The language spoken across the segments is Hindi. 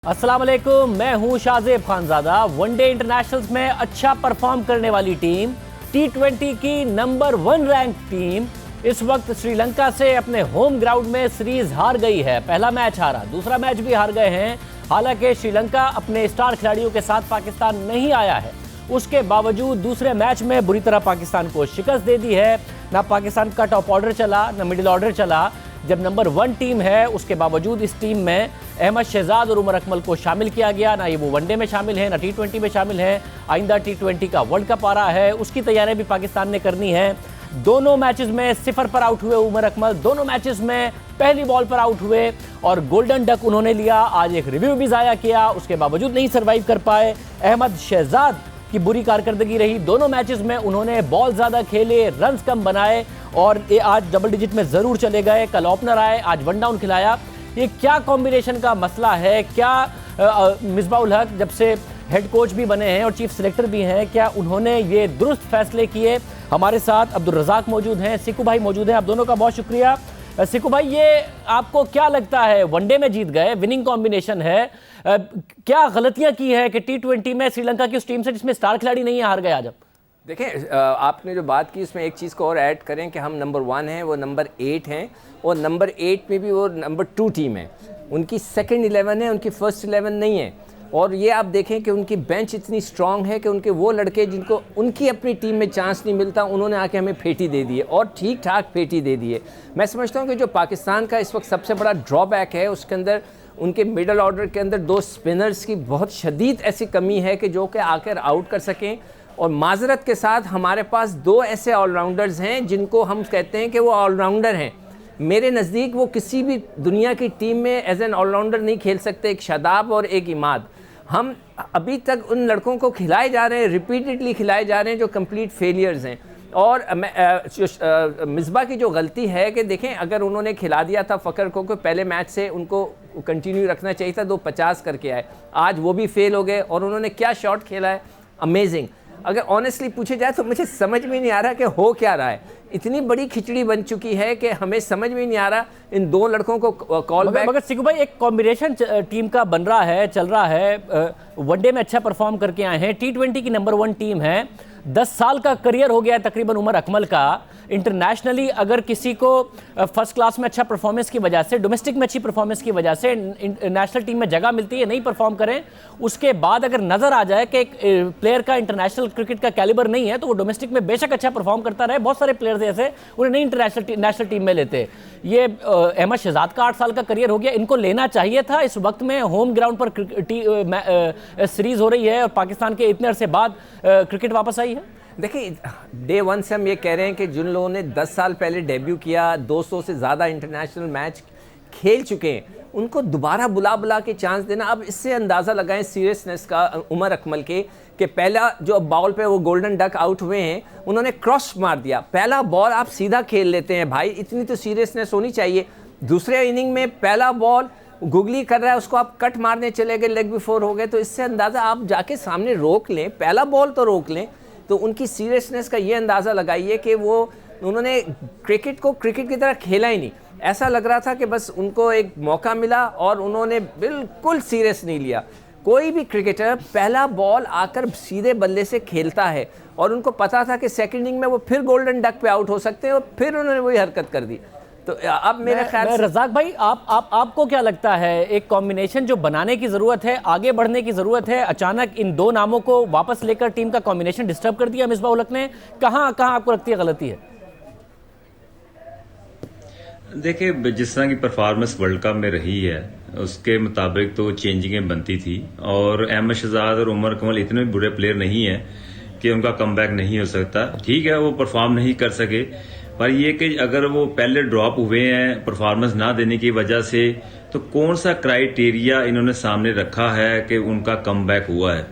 अस्सलाम वालेकुम, मैं हूं शाहजेब खानजादा। वनडे इंटरनेशनल्स में अच्छा परफॉर्म करने वाली टीम, T20 की नंबर 1 रैंक टीम इस वक्त श्रीलंका से अपने होम ग्राउंड में सीरीज हार गई है। पहला मैच हारा, दूसरा मैच भी हार गए हैं। हालांकि श्रीलंका अपने स्टार खिलाड़ियों के साथ पाकिस्तान नहीं आया है, उसके बावजूद दूसरे मैच में बुरी तरह पाकिस्तान को शिकस्त दे दी है। ना पाकिस्तान का टॉप ऑर्डर चला, ना मिडिल ऑर्डर चला। जब नंबर 1 टीम है, उसके बावजूद इस टीम में अहमद शहजाद और उमर अकमल को शामिल किया गया। ना ये वो वनडे में शामिल है, ना T20 में शामिल है। आइंदा T20 का वर्ल्ड कप आ रहा है, उसकी तैयारियां भी पाकिस्तान ने करनी है। दोनों मैचेस में 0 पर आउट हुए उमर अकमल, दोनों मैचेस में पहली बॉल पर आउट हुए और गोल्डन डक उन्होंने लिया। आज एक रिव्यू भी ज़ाया किया, उसके बावजूद नहीं सर्वाइव कर पाए। अहमद शहजाद की बुरी कारकर्दगी रही। दोनों मैचेस में उन्होंने बॉल ज़्यादा खेले, रन्स कम बनाए और ये आज डबल डिजिट में ज़रूर चले गए। कल ओपनर आए, आज वन डाउन खिलाया। ये क्या कॉम्बिनेशन का मसला है? क्या मिसबाउल हक जब से हेड कोच भी बने हैं और चीफ सिलेक्टर भी हैं, क्या उन्होंने ये दुरुस्त फैसले किए? हमारे साथ अब्दुल रज़ाक मौजूद हैं, सिकू भाई मौजूद हैं। आप दोनों का बहुत शुक्रिया। सिकू भाई, ये आपको क्या लगता है? वनडे में जीत गए, विनिंग कॉम्बिनेशन है, क्या गलतियां की है कि T20 में श्रीलंका की उस टीम से जिसमें स्टार खिलाड़ी नहीं है हार गए आज? देखें, आपने जो बात की उसमें एक चीज़ को और ऐड करें कि हम नंबर 1 हैं, वो नंबर 8 हैं और नंबर 8 में भी वो नंबर 2 टीम है। उनकी सेकंड 11 है, उनकी फर्स्ट 11 नहीं है। और ये आप देखें कि उनकी बेंच इतनी स्ट्रांग है कि उनके वो लड़के जिनको उनकी अपनी टीम में चांस नहीं मिलता, उन्होंने आके हमें फेटी दे दी है और ठीक ठाक फेटी दे दी है। मैं समझता हूँ कि जो पाकिस्तान का इस वक्त सबसे बड़ा ड्रॉबैक है, उसके अंदर उनके मिडल ऑर्डर के अंदर 2 स्पिनर्स की बहुत शदीद ऐसी कमी है कि जो कि आकर आउट कर सकें। और माजरत के साथ हमारे पास 2 ऐसे ऑलराउंडर्स हैं जिनको हम कहते हैं कि वो ऑलराउंडर हैं। मेरे नज़दीक वो किसी भी दुनिया की टीम में एज एन ऑलराउंडर नहीं खेल सकते, एक शादाब और एक इमाद। हम अभी तक उन लड़कों को खिलाए जा रहे हैं, रिपीटेडली खिलाए जा रहे हैं, जो कंप्लीट फेलियर्स हैं। और मिसबा की जो गलती है कि देखें, अगर उन्होंने खिला दिया था फ़कर को पहले मैच से उनको कंटिन्यू रखना चाहिए था, 250 करके आए। आज वो भी फेल हो गए और उन्होंने क्या शॉट खेला है, अमेजिंग। अगर ऑनेस्टली पूछे जाए तो मुझे समझ में नहीं आ रहा कि हो क्या रहा है। इतनी बड़ी खिचड़ी बन चुकी है कि हमें समझ में नहीं आ रहा इन 2 लड़कों को कॉल बैक। मगर सिकू भाई, एक कॉम्बिनेशन टीम का बन रहा है, चल रहा है। वनडे में अच्छा परफॉर्म करके आए हैं, T20 की नंबर 1 टीम है। 10 साल का करियर हो गया है तकरीबन उमर अकमल का। इंटरनेशनली अगर किसी को फर्स्ट क्लास में अच्छा परफॉर्मेंस की वजह से, डोमेस्टिक में अच्छी परफॉर्मेंस की वजह से नेशनल टीम में जगह मिलती है, नहीं परफॉर्म करें, उसके बाद अगर नज़र आ जाए कि एक प्लेयर का इंटरनेशनल क्रिकेट का कैलिबर नहीं है, तो वो डोमेस्टिक में बेशक अच्छा परफॉर्म करता रहे। बहुत सारे प्लेयर्स ऐसे उन्हें नहीं नेशनल टीम में लेते। ये अहमद शहजाद का 8 साल का करियर हो गया, इनको लेना चाहिए था। इस वक्त में होम ग्राउंड पर सीरीज हो रही है और पाकिस्तान के इतने अरसे बाद क्रिकेट वापस आई है। देखिए, डे 1 से हम ये कह रहे हैं कि जिन लोगों ने 10 साल पहले डेब्यू किया, 200 से ज़्यादा इंटरनेशनल मैच खेल चुके हैं, उनको दोबारा बुला के चांस देना। अब इससे अंदाज़ा लगाएं सीरियसनेस का उमर अकमल के कि पहला जो बॉल पे वो गोल्डन डक आउट हुए हैं, उन्होंने क्रॉस मार दिया। पहला बॉल आप सीधा खेल लेते हैं भाई, इतनी तो सीरियसनेस होनी चाहिए। दूसरे इनिंग में पहला बॉल गुगली कर रहा है, उसको आप कट मारने चले गए, लेग बिफोर हो गए। तो इससे अंदाज़ा आप जाके सामने रोक लें, पहला बॉल तो रोक लें। तो उनकी सीरियसनेस का ये अंदाज़ा लगाइए कि उन्होंने क्रिकेट को क्रिकेट की तरह खेला ही नहीं। ऐसा लग रहा था कि बस उनको एक मौका मिला और उन्होंने बिल्कुल सीरियस नहीं लिया। कोई भी क्रिकेटर पहला बॉल आकर सीधे बल्ले से खेलता है और उनको पता था कि सेकंड इनिंग में वो फिर गोल्डन डक पे आउट हो सकते हैं और फिर उन्होंने वही हरकत कर दी। तो अब मेरे ख्याल से रज़ाक भाई, आपको क्या लगता है? एक कॉम्बिनेशन जो बनाने की ज़रूरत है, आगे बढ़ने की ज़रूरत है। अचानक इन 2 नामों को वापस लेकर टीम का कॉम्बिनेशन डिस्टर्ब कर दिया मिसबाह-उल हक ने। कहाँ आपको लगती है गलती है? देखिए, जिस तरह की परफॉर्मेंस वर्ल्ड कप में रही है, उसके मुताबिक तो चेंजिंगें बनती थी। और अहमद शहजाद और उमर अकमल इतने बुरे प्लेयर नहीं है कि उनका कमबैक नहीं हो सकता। ठीक है, वो परफॉर्म नहीं कर सके, पर ये कि अगर वो पहले ड्रॉप हुए हैं परफॉर्मेंस ना देने की वजह से, तो कौन सा क्राइटेरिया इन्होंने सामने रखा है कि उनका कमबैक हुआ है?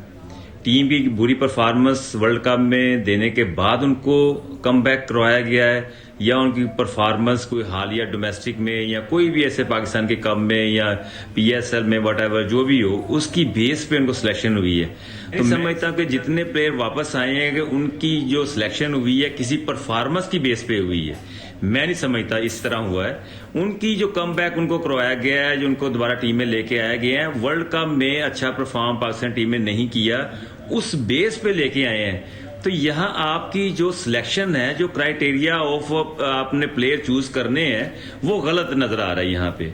टीम की बुरी परफॉर्मेंस वर्ल्ड कप में देने के बाद उनको कमबैक करवाया गया है, या उनकी परफॉर्मेंस कोई हालिया डोमेस्टिक में या कोई भी ऐसे पाकिस्तान के कप में या PSL में व्हाटएवर जो भी हो, उसकी बेस पे उनको सिलेक्शन हुई है? तो मैं समझता हूँ कि जितने प्लेयर वापस आए हैं कि उनकी जो सिलेक्शन हुई है किसी परफॉर्मेंस की बेस पे हुई है। मैं नहीं समझता इस तरह हुआ है। उनकी जो कमबैक उनको करवाया गया है, जो उनको दोबारा टीम में लेके आया गया है, वर्ल्ड कप में अच्छा परफॉर्म पाकिस्तान टीम में नहीं किया, उस बेस पे लेके आए हैं। तो यहाँ आपकी जो सिलेक्शन है, जो क्राइटेरिया ऑफ आपने प्लेयर चूज करने हैं, वो गलत नजर आ रहा है यहाँ पे।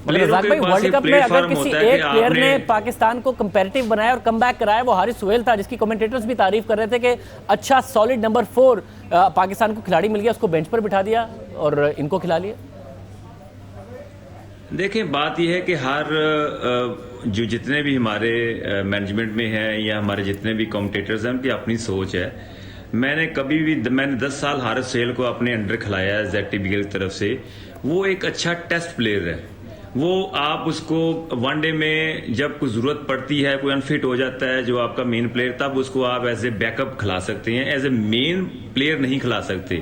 रज़ाक भाई, वर्ल्ड कप में अगर किसी एक प्लेयर ने पाकिस्तान को कंपैरेटिव बनाया और कमबैक कराया, वो हारिस सुहेल था, जिसकी कमेंटेटर्स भी तारीफ कर रहे थे कि अच्छा सॉलिड नंबर 4 पाकिस्तान को खिलाड़ी मिल गया, उसको बेंच पर बिठा दिया और इनको खिला लिया। देखिए, बात यह है कि हर जो जितने भी हमारे मैनेजमेंट में हैं या हमारे जितने भी कमेंटेटर्स हैं, उनकी अपनी सोच है। मैंने 10 साल हारिस सुहेल को अपने अंडर खिलाया है ZTBL की तरफ से। वो एक अच्छा टेस्ट प्लेयर है। वो आप उसको वनडे में जब कोई जरूरत पड़ती है, कोई अनफिट हो जाता है जो आपका मेन प्लेयर, तब उसको आप एज ए बैकअप खिला सकते हैं, एज ए मेन प्लेयर नहीं खिला सकते।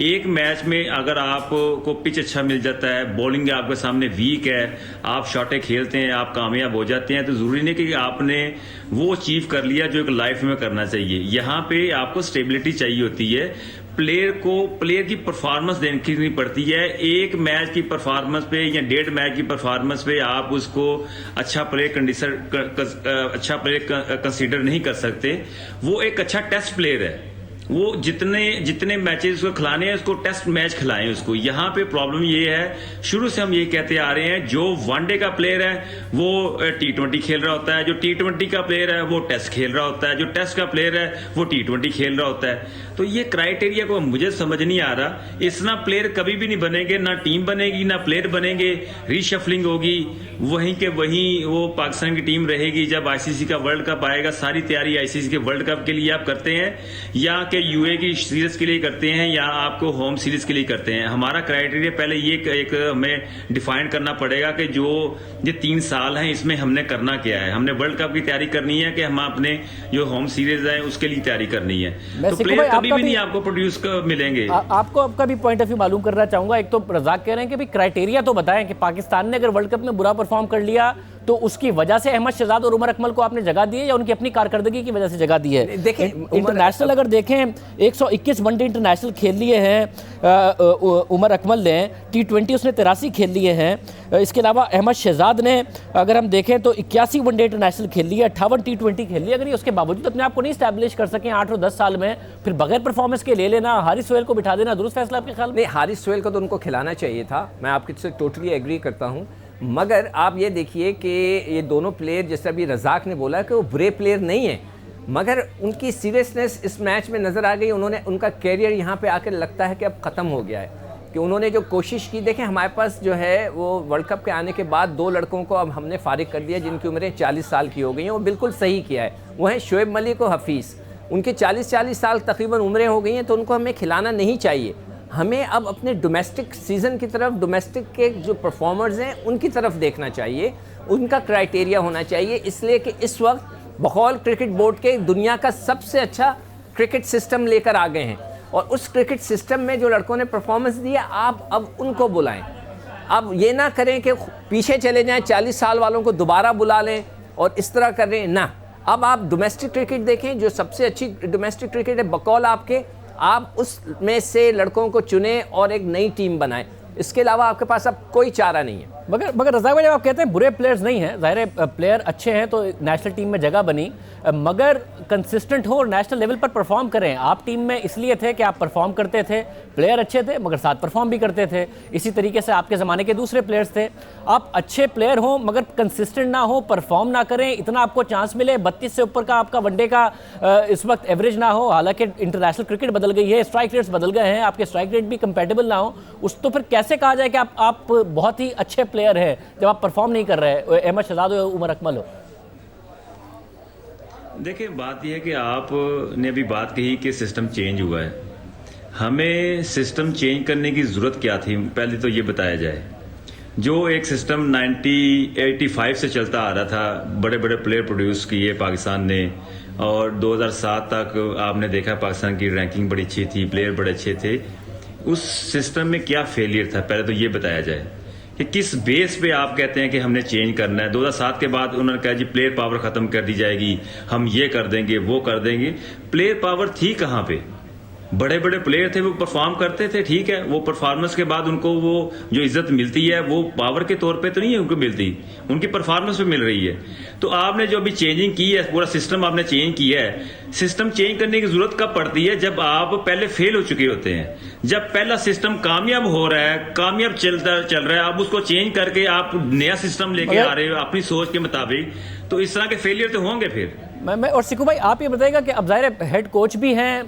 एक मैच में अगर आपको पिच अच्छा मिल जाता है, बॉलिंग आपके सामने वीक है, आप शॉटें खेलते हैं, आप कामयाब हो जाते हैं, तो जरूरी नहीं कि आपने वो अचीव कर लिया जो एक लाइफ में करना चाहिए। यहाँ पे आपको स्टेबिलिटी चाहिए होती है। प्लेयर की परफॉर्मेंस देखनी पड़ती है। एक मैच की परफॉर्मेंस पे या 1.5 मैच की परफॉर्मेंस पे आप उसको अच्छा प्लेयर कंसीडर नहीं कर सकते। वो एक अच्छा टेस्ट प्लेयर है। वो जितने मैचेस उसको खिलाने हैं, उसको टेस्ट मैच खिलाएं उसको। यहाँ पे प्रॉब्लम ये है, शुरू से हम ये कहते आ रहे हैं, जो वनडे का प्लेयर है वो T20 खेल रहा होता है, जो T20 का प्लेयर है वो टेस्ट खेल रहा होता है, जो टेस्ट का प्लेयर है वो T20 खेल रहा होता है। तो ये क्राइटेरिया को मुझे समझ नहीं आ रहा। इतना प्लेयर कभी भी नहीं बनेंगे, ना टीम बनेगी ना प्लेयर बनेंगे, रीशफलिंग होगी, वहीं के वहीं वो पाकिस्तान की टीम रहेगी। जब ICC का वर्ल्ड कप आएगा, सारी तैयारी ICC के वर्ल्ड कप के लिए आप करते हैं या के UAE की सीरीज के लिए करते हैं या आपको होम सीरीज के लिए करते हैं। हमारा क्राइटेरिया पहले ये एक हमें डिफाइन करना पड़ेगा कि जो ये 3 साल हैं, इसमें हमने करना क्या है। हमने वर्ल्ड कप की तैयारी करनी है कि हम अपने जो होम सीरीज है उसके लिए तैयारी करनी है। तो प्लेयर कभी भी नहीं आपको प्रोड्यूस मिलेंगे। आपको आपका भी पॉइंट ऑफ व्यू मालूम करना चाहूंगा। एक तो रज़ाक कह रहे हैं कि भाई क्राइटेरिया तो बताएं कि पाकिस्तान ने अगर वर्ल्ड कप में बुरा परफॉर्म कर लिया तो उसकी वजह से अहमद शहजाद और उमर अकमल को आपने जगह दी है या उनकी अपनी कारकर्दगी की वजह से जगह दी है? देखें, इंटरनेशनल अगर देखें, 121 वनडे इंटरनेशनल खेल लिए हैं उमर अकमल ने, T20 उसने 83 खेल लिए हैं। इसके अलावा अहमद शहजाद ने अगर हम देखें तो 81 वनडे इंटरनेशनल खेल लिए, 58 T20 खेल लिए। अगर ये उसके बावजूद अपने आप को नहीं स्टैब्लिश कर सकें 8 और 10 साल में, फिर बगैर परफॉर्मेंस के ले लेना, हारिस सुहेल को बिठा देना दुरुस्त फैसला आपके ख्याल में? नहीं, हारिस सुहेल को तो उनको खिलाना चाहिए था, मैं आपके से टोटली एग्री करता हूँ। मगर आप ये देखिए कि ये दोनों प्लेयर, जैसे अभी रज़ाक ने बोला कि वो बुरे प्लेयर नहीं हैं, मगर उनकी सीरियसनेस इस मैच में नज़र आ गई। उनका कैरियर यहाँ पे आकर लगता है कि अब ख़त्म हो गया है, कि उन्होंने जो कोशिश की। देखें, हमारे पास जो है वो वर्ल्ड कप के आने के बाद 2 लड़कों को अब हमने फारिग कर दिया जिनकी उम्रें 40 साल की हो गई हैं। वो बिल्कुल सही किया है। वो हैं शोएब मलिक और हफीज़। उनके 40 साल तकरीबन उम्रें हो गई हैं, तो उनको हमें खिलाना नहीं चाहिए। हमें अब अपने डोमेस्टिक सीज़न की तरफ, डोमेस्टिक के जो परफॉर्मर्स हैं उनकी तरफ देखना चाहिए, उनका क्राइटेरिया होना चाहिए। इसलिए कि इस वक्त बकौल क्रिकेट बोर्ड के दुनिया का सबसे अच्छा क्रिकेट सिस्टम लेकर आ गए हैं, और उस क्रिकेट सिस्टम में जो लड़कों ने परफॉर्मेंस दिया, आप अब उनको बुलाएं। अब ये ना करें कि पीछे चले जाएं, 40 साल वालों को दोबारा बुला लें और इस तरह कर रहे हैं ना। अब आप डोमेस्टिक क्रिकेट देखें, जो सबसे अच्छी डोमेस्टिक क्रिकेट है बकौल आपके, आप उसमें से लड़कों को चुनें और एक नई टीम बनाएं। इसके अलावा आपके पास अब कोई चारा नहीं है। मगर रज़ाक भाई, जब आप कहते हैं बुरे प्लेयर्स नहीं हैं, ज़ाहिर है प्लेयर अच्छे हैं तो नेशनल टीम में जगह बनी, मगर कंसिस्टेंट हो और नेशनल लेवल पर परफॉर्म करें। आप टीम में इसलिए थे कि आप परफॉर्म करते थे, प्लेयर अच्छे थे मगर साथ परफॉर्म भी करते थे। इसी तरीके से आपके ज़माने के दूसरे प्लेयर्स थे। आप अच्छे प्लेयर हो मगर कंसिस्टेंट ना हो, परफॉर्म ना करें, इतना आपको चांस मिले, 32 से ऊपर का आपका वनडे का इस वक्त एवरेज ना हो, हालांकि इंटरनेशनल क्रिकेट बदल गई है, स्ट्राइक रेट्स बदल गए हैं, आपके स्ट्राइक रेट भी कंपेटेबल ना हो, उस तो फिर कैसे कहा जाए कि आप बहुत ही अच्छे प्लेयर हैं जब आप परफॉर्म नहीं कर रहे, अहमद शहजाद हो, उमर अकमल हो? देखिए, बात यह है कि आपने अभी बात कही कि सिस्टम चेंज हुआ है। हमें सिस्टम चेंज करने की ज़रूरत क्या थी, पहले तो ये बताया जाए। जो एक सिस्टम 1985 से चलता आ रहा था, बड़े बड़े प्लेयर प्रोड्यूस किए पाकिस्तान ने, और 2007 तक आपने देखा पाकिस्तान की रैंकिंग बड़ी अच्छी थी, प्लेयर बड़े अच्छे थे। उस सिस्टम में क्या फेलियर था, पहले तो ये बताया जाए कि किस बेस पे आप कहते हैं कि हमने चेंज करना है। 2007 के बाद उन्होंने कहा जी प्लेयर पावर खत्म कर दी जाएगी, हम ये कर देंगे वो कर देंगे। प्लेयर पावर थी कहाँ पे? बड़े बड़े प्लेयर थे वो परफॉर्म करते थे, ठीक है, वो परफॉर्मेंस के बाद उनको वो जो इज्जत मिलती है वो पावर के तौर पे तो नहीं है उनको मिलती, उनकी परफॉर्मेंस पे मिल रही है। तो आपने जो अभी चेंजिंग की है, पूरा सिस्टम आपने चेंज किया है, सिस्टम चेंज करने की जरूरत कब पड़ती है? जब आप पहले फेल हो चुके होते हैं। जब पहला सिस्टम कामयाब हो रहा है, कामयाब चल रहा है, आप उसको चेंज करके आप नया सिस्टम लेके आ रहे हो अपनी सोच के मुताबिक, तो इस तरह के फेलियर तो होंगे फिर। मैं और सिकू भाई आप ये बताइएगा कि अब ज़ाहिर है हेड कोच भी हैं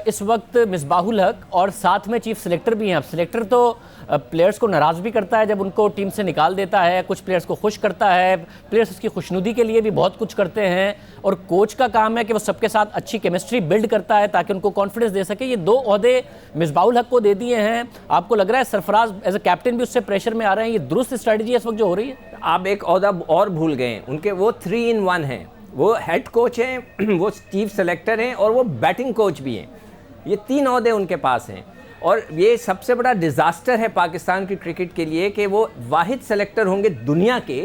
इस वक्त मिसबाहुल हक, और साथ में चीफ सिलेक्टर भी हैं। अब सिलेक्टर तो प्लेयर्स को नाराज़ भी करता है जब उनको टीम से निकाल देता है, कुछ प्लेयर्स को खुश करता है, प्लेयर्स उसकी खुशनुदी के लिए भी बहुत कुछ करते हैं, और कोच का काम है कि वो सबके साथ अच्छी केमिस्ट्री बिल्ड करता है ताकि उनको कॉन्फिडेंस दे सके। ये 2 ओहदे मिसबाहुल हक को दे दिए हैं। आपको लग रहा है सरफराज एज ए कैप्टन भी उससे प्रेशर में आ रहे हैं? ये दुरुस्त स्ट्रैटेजी है इस वक्त जो हो रही है? आप एक ओहदा और भूल गए, उनके वो 3 in 1 हैं। वो हेड कोच हैं, वो चीफ सेलेक्टर हैं, और वो बैटिंग कोच भी हैं। ये 3 ओहदे उनके पास हैं, और ये सबसे बड़ा डिज़ास्टर है पाकिस्तान की क्रिकेट के लिए कि वो वाहिद सेलेक्टर होंगे दुनिया के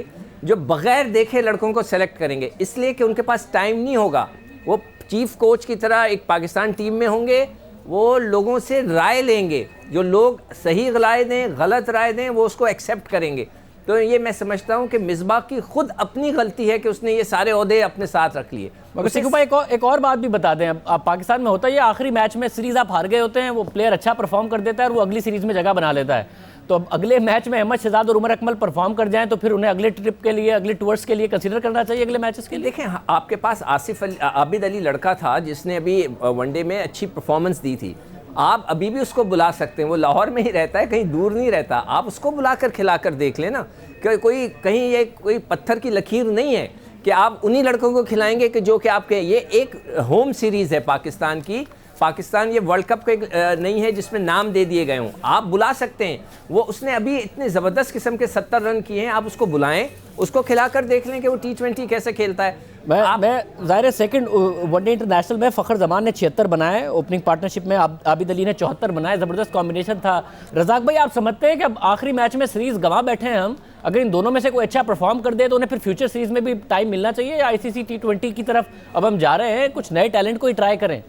जो बग़ैर देखे लड़कों को सेलेक्ट करेंगे, इसलिए कि उनके पास टाइम नहीं होगा। वो चीफ कोच की तरह एक पाकिस्तान टीम में होंगे, वो लोगों से राय लेंगे, जो लोग सही राय दें, गलत राय दें, वो उसको एक्सेप्ट करेंगे। तो ये मैं समझता हूँ कि मिसबाह की खुद अपनी गलती है कि उसने ये सारे ओहदे अपने साथ रख लिए। मगर सिकू भाई एक और बात भी बता दें, अब पाकिस्तान में होता है ये, आखिरी मैच में सीरीज आप हार गए होते हैं, वो प्लेयर अच्छा परफॉर्म कर देता है और वो अगली सीरीज में जगह बना लेता है। तो अब अगले मैच में अहमद शहजाद और उमर अकमल परफॉर्म कर जाएं तो फिर उन्हें अगले ट्रिप के लिए, अगले टूर्स के लिए कंसीडर करना चाहिए, अगले मैचेस के लिए। देखें, आपके पास आबिद अली लड़का था जिसने अभी वनडे में अच्छी परफॉर्मेंस दी थी। आप अभी भी उसको बुला सकते हैं, वो लाहौर में ही रहता है, कहीं दूर नहीं रहता। आप उसको बुलाकर खिलाकर देख लेना कि कहीं ये कोई पत्थर की लकीर नहीं है कि आप उन्हीं लड़कों को खिलाएंगे कि जो कि आपके। ये एक होम सीरीज़ है पाकिस्तान की। पाकिस्तान ये वर्ल्ड कप का नहीं है जिसमें नाम दे दिए गए हों। आप बुला सकते हैं, वो उसने अभी इतने ज़बरदस्त किस्म के 70 रन किए हैं, आप उसको बुलाएं, उसको खिलाकर देख लें कि वो T20 कैसे खेलता है। मैं ज़ाहिर है सेकंड वनडे इंटरनेशनल में फ़खर जमान ने 76 बनाए, ओपनिंग पार्टनरशिप में आबिद अली ने 74 बनाए, ज़बरदस्त कॉम्बिनेशन था। रज़ाक भाई, आप समझते हैं कि अब आखिरी मैच में सीरीज़ गंवा बैठे हैं हम, अगर इन दोनों में से कोई अच्छा परफॉर्म कर दे तो उन्हें फिर फ्यूचर सीरीज़ में भी टाइम मिलना चाहिए, या ICC T20 की तरफ अब हम जा रहे हैं, कुछ नए टैलेंट को ही ट्राई करें?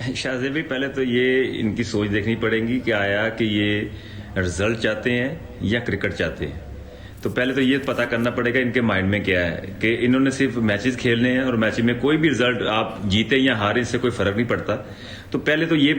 शाहज़ेब भाई, पहले तो ये इनकी सोच देखनी पड़ेगी कि आया कि ये रिजल्ट चाहते हैं या क्रिकेट चाहते हैं। तो पहले तो ये पता करना पड़ेगा इनके माइंड में क्या है कि इन्होंने सिर्फ मैचेस खेलने हैं और मैच में कोई भी रिजल्ट आप जीते या हारे इससे कोई फर्क नहीं पड़ता। तो पहले तो ये